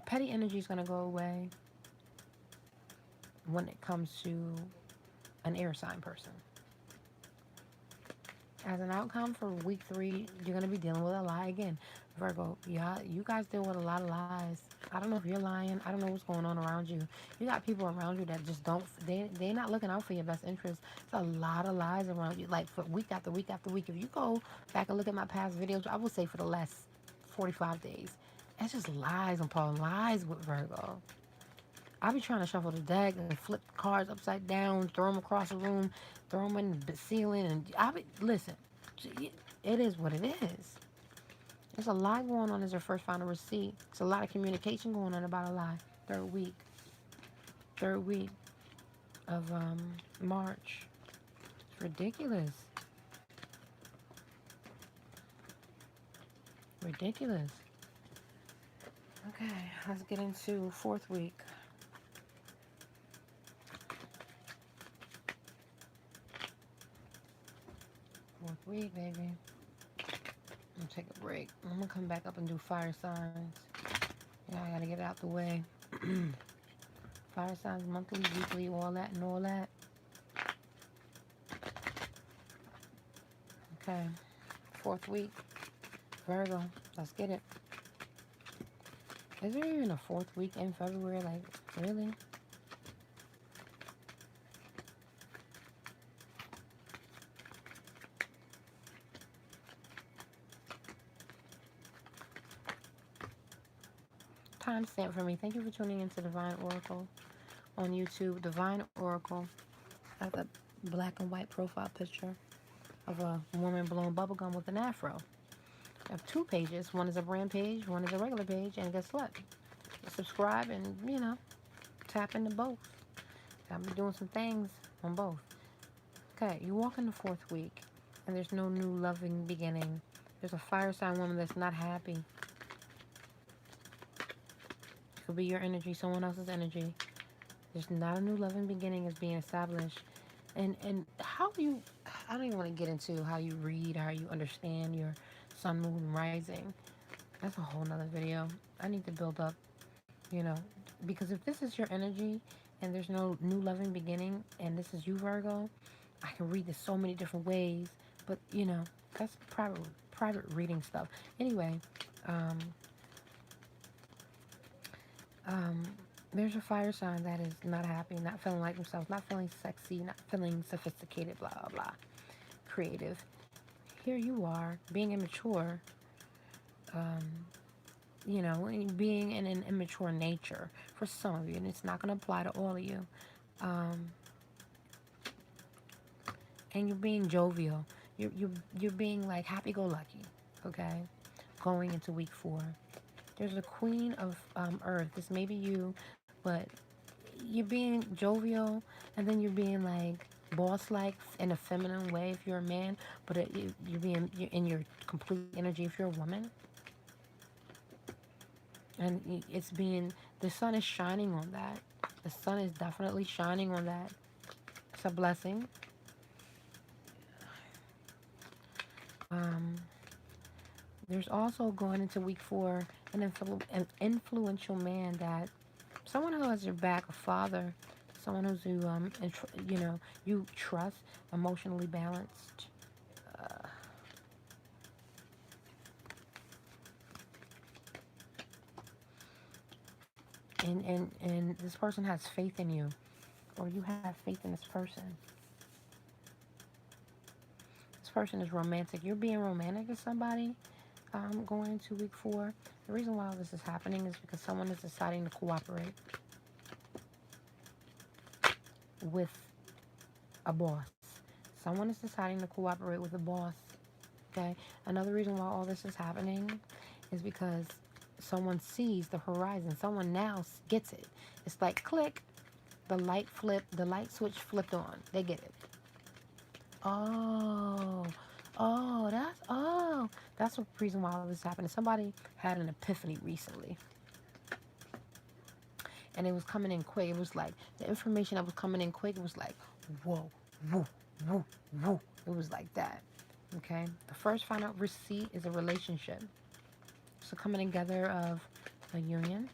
Speaker 1: Petty energy is going to go away when it comes to an air sign person. As an outcome for week three, you're going to be dealing with a lie again. Virgo, yeah, you guys deal with a lot of lies. I don't know if you're lying. I don't know what's going on around you. You got people around you that just don't, they're not looking out for your best interest. There's a lot of lies around you, like for week after week after week. If you go back and look at my past videos, I would say for the last 45 days, it's just lies upon lies with Virgo. I be trying to shuffle the deck and flip cards upside down, throw them across the room, throw them in the ceiling, and I be listen. It is what it is. There's a lot going on as your first final receipt. There's a lot of communication going on about a lie. Third week of March. It's ridiculous. Ridiculous. Okay, let's get into fourth week. Fourth week, baby. I'm gonna take a break. I'm gonna come back up and do fire signs. Yeah, I gotta get it out the way. Fire signs, monthly, weekly, all that and all that. Okay. Fourth week. Virgo. Let's get it. Is there even a fourth week in February? Like, really? Timestamp for me. Thank you for tuning into Divine Oracle on YouTube. Divine Oracle. I have a black and white profile picture of a woman blowing bubblegum with an afro. I have two pages. One is a brand page, one is a regular page, and guess what? Subscribe and, tap into both. I'll be doing some things on both. Okay, you walk in the fourth week, and there's no new loving beginning. There's a fire sign woman that's not happy. It could be your energy, someone else's energy. There's not a new loving beginning is being established. And how you, I don't even want to get into how you read, how you understand your sun, moon, and rising. That's a whole nother video. I need to build up, because if this is your energy and there's no new loving beginning and this is you, Virgo, I can read this so many different ways. But, that's private reading stuff. Anyway, there's a fire sign that is not happy, not feeling like themselves, not feeling sexy, not feeling sophisticated, blah, blah, blah. Creative. Here you are, being immature, being in an immature nature for some of you, and it's not going to apply to all of you. And you're being jovial. You're being like happy-go-lucky, okay? Going into week 4. There's a queen of earth. This may be you, but you're being jovial, and then you're being like boss-like in a feminine way if you're a man, but you're in your complete energy if you're a woman. And it's being, the sun is shining on that. The sun is definitely shining on that. It's a blessing. There's also going into week 4 an influential man, that someone who has your back, a father, someone who's you trust, emotionally balanced. And this person has faith in you, or you have faith in this person. This person is romantic. You're being romantic with somebody going into week 4. The reason why this is happening is because someone is deciding to cooperate with a boss. Someone is deciding to cooperate with a boss. Okay? Another reason why all this is happening is because someone sees the horizon. Someone now gets it. It's like click, the light switch flipped on. They get it. Oh, that's the reason why all this happened. Somebody had an epiphany recently, and it was coming in quick. It was like the information that was coming in quick. It was like, whoa, whoa, whoa, whoa. It was like that. Okay. The first final receipt is a relationship. So coming together of a union.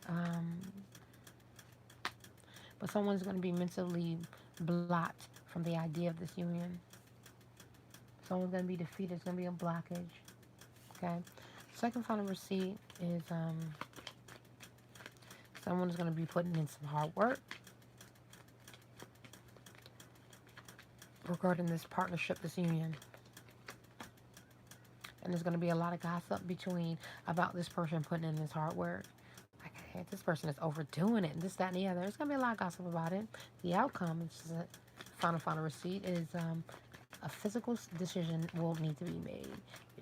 Speaker 1: Um, but someone's going to be mentally blocked from the idea of this union. Someone's going to be defeated. It's going to be a blockage. Okay. Second final receipt is someone's going to be putting in some hard work regarding this partnership, this union. And there's going to be a lot of gossip about this person putting in this hard work. Like, hey, this person is overdoing it, and this, that, and the other. There's going to be a lot of gossip about it. The outcome, which is a final receipt, is a physical decision will need to be made.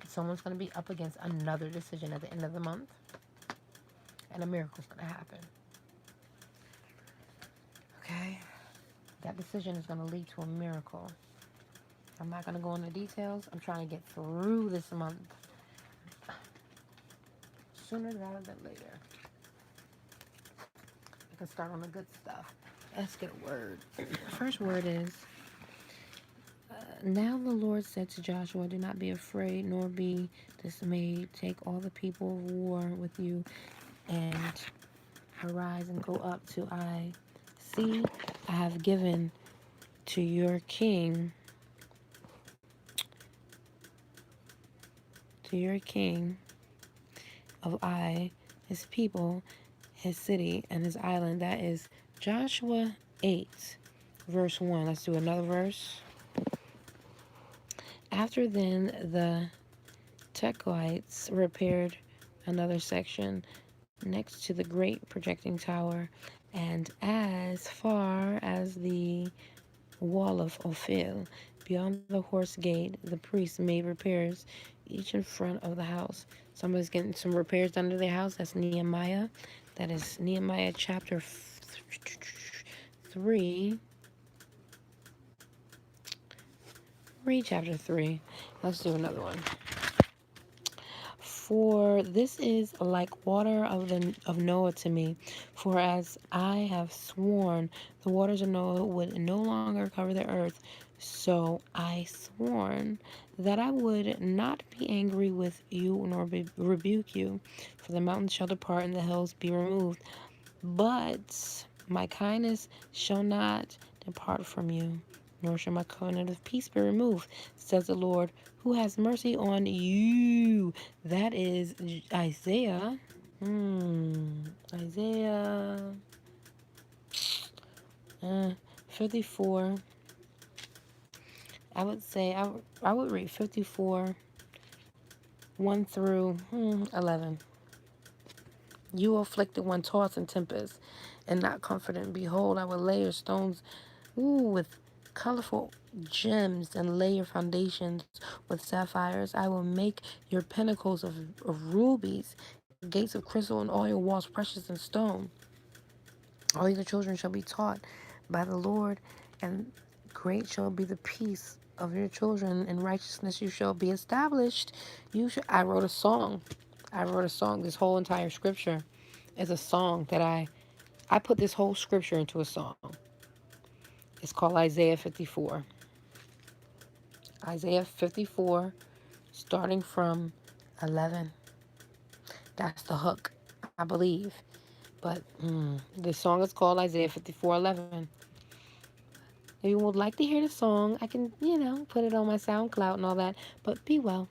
Speaker 1: Someone's going to be up against another decision at the end of the month, and a miracle's going to happen. Okay? That decision is going to lead to a miracle. I'm not going to go into details. I'm trying to get through this month sooner rather than later. I can start on the good stuff. Let's get a word. First word is, now the Lord said to Joshua, do not be afraid nor be dismayed. Take all the people of war with you and arise and go up to Ai. See, I have given to your king of Ai, his people, his city, and his island. That is Joshua 8, verse 1. Let's do another verse. After then, the Tekoites repaired another section next to the great projecting tower, and as far as the wall of Ophel. Beyond the horse gate, the priests made repairs, each in front of the house. Somebody's getting some repairs done to their house. That's Nehemiah. That is Nehemiah chapter 3. Read chapter 3. Let's do another one. For this is like water of Noah to me. For as I have sworn, the waters of Noah would no longer cover the earth. So I sworn that I would not be angry with you nor rebuke you. For the mountains shall depart and the hills be removed. But my kindness shall not depart from you, nor shall my covenant of peace be removed, says the Lord, who has mercy on you. That is Isaiah. Isaiah 54. I would say I would read 54, 1 through 11. You afflicted one, tossed in tempest, and not comforted. Behold, I will lay your stones with colorful gems, and lay your foundations with sapphires. I will make your pinnacles of rubies, your gates of crystal, and all your walls precious and stone. All your children shall be taught by the Lord, and great shall be the peace of your children. In righteousness you shall be established. I wrote a song. This whole entire scripture is a song that I put this whole scripture into a song. It's called Isaiah 54. Isaiah 54, starting from 11. That's the hook, I believe. But the song is called Isaiah 54:11. If you would like to hear the song, I can, put it on my SoundCloud and all that. But be well.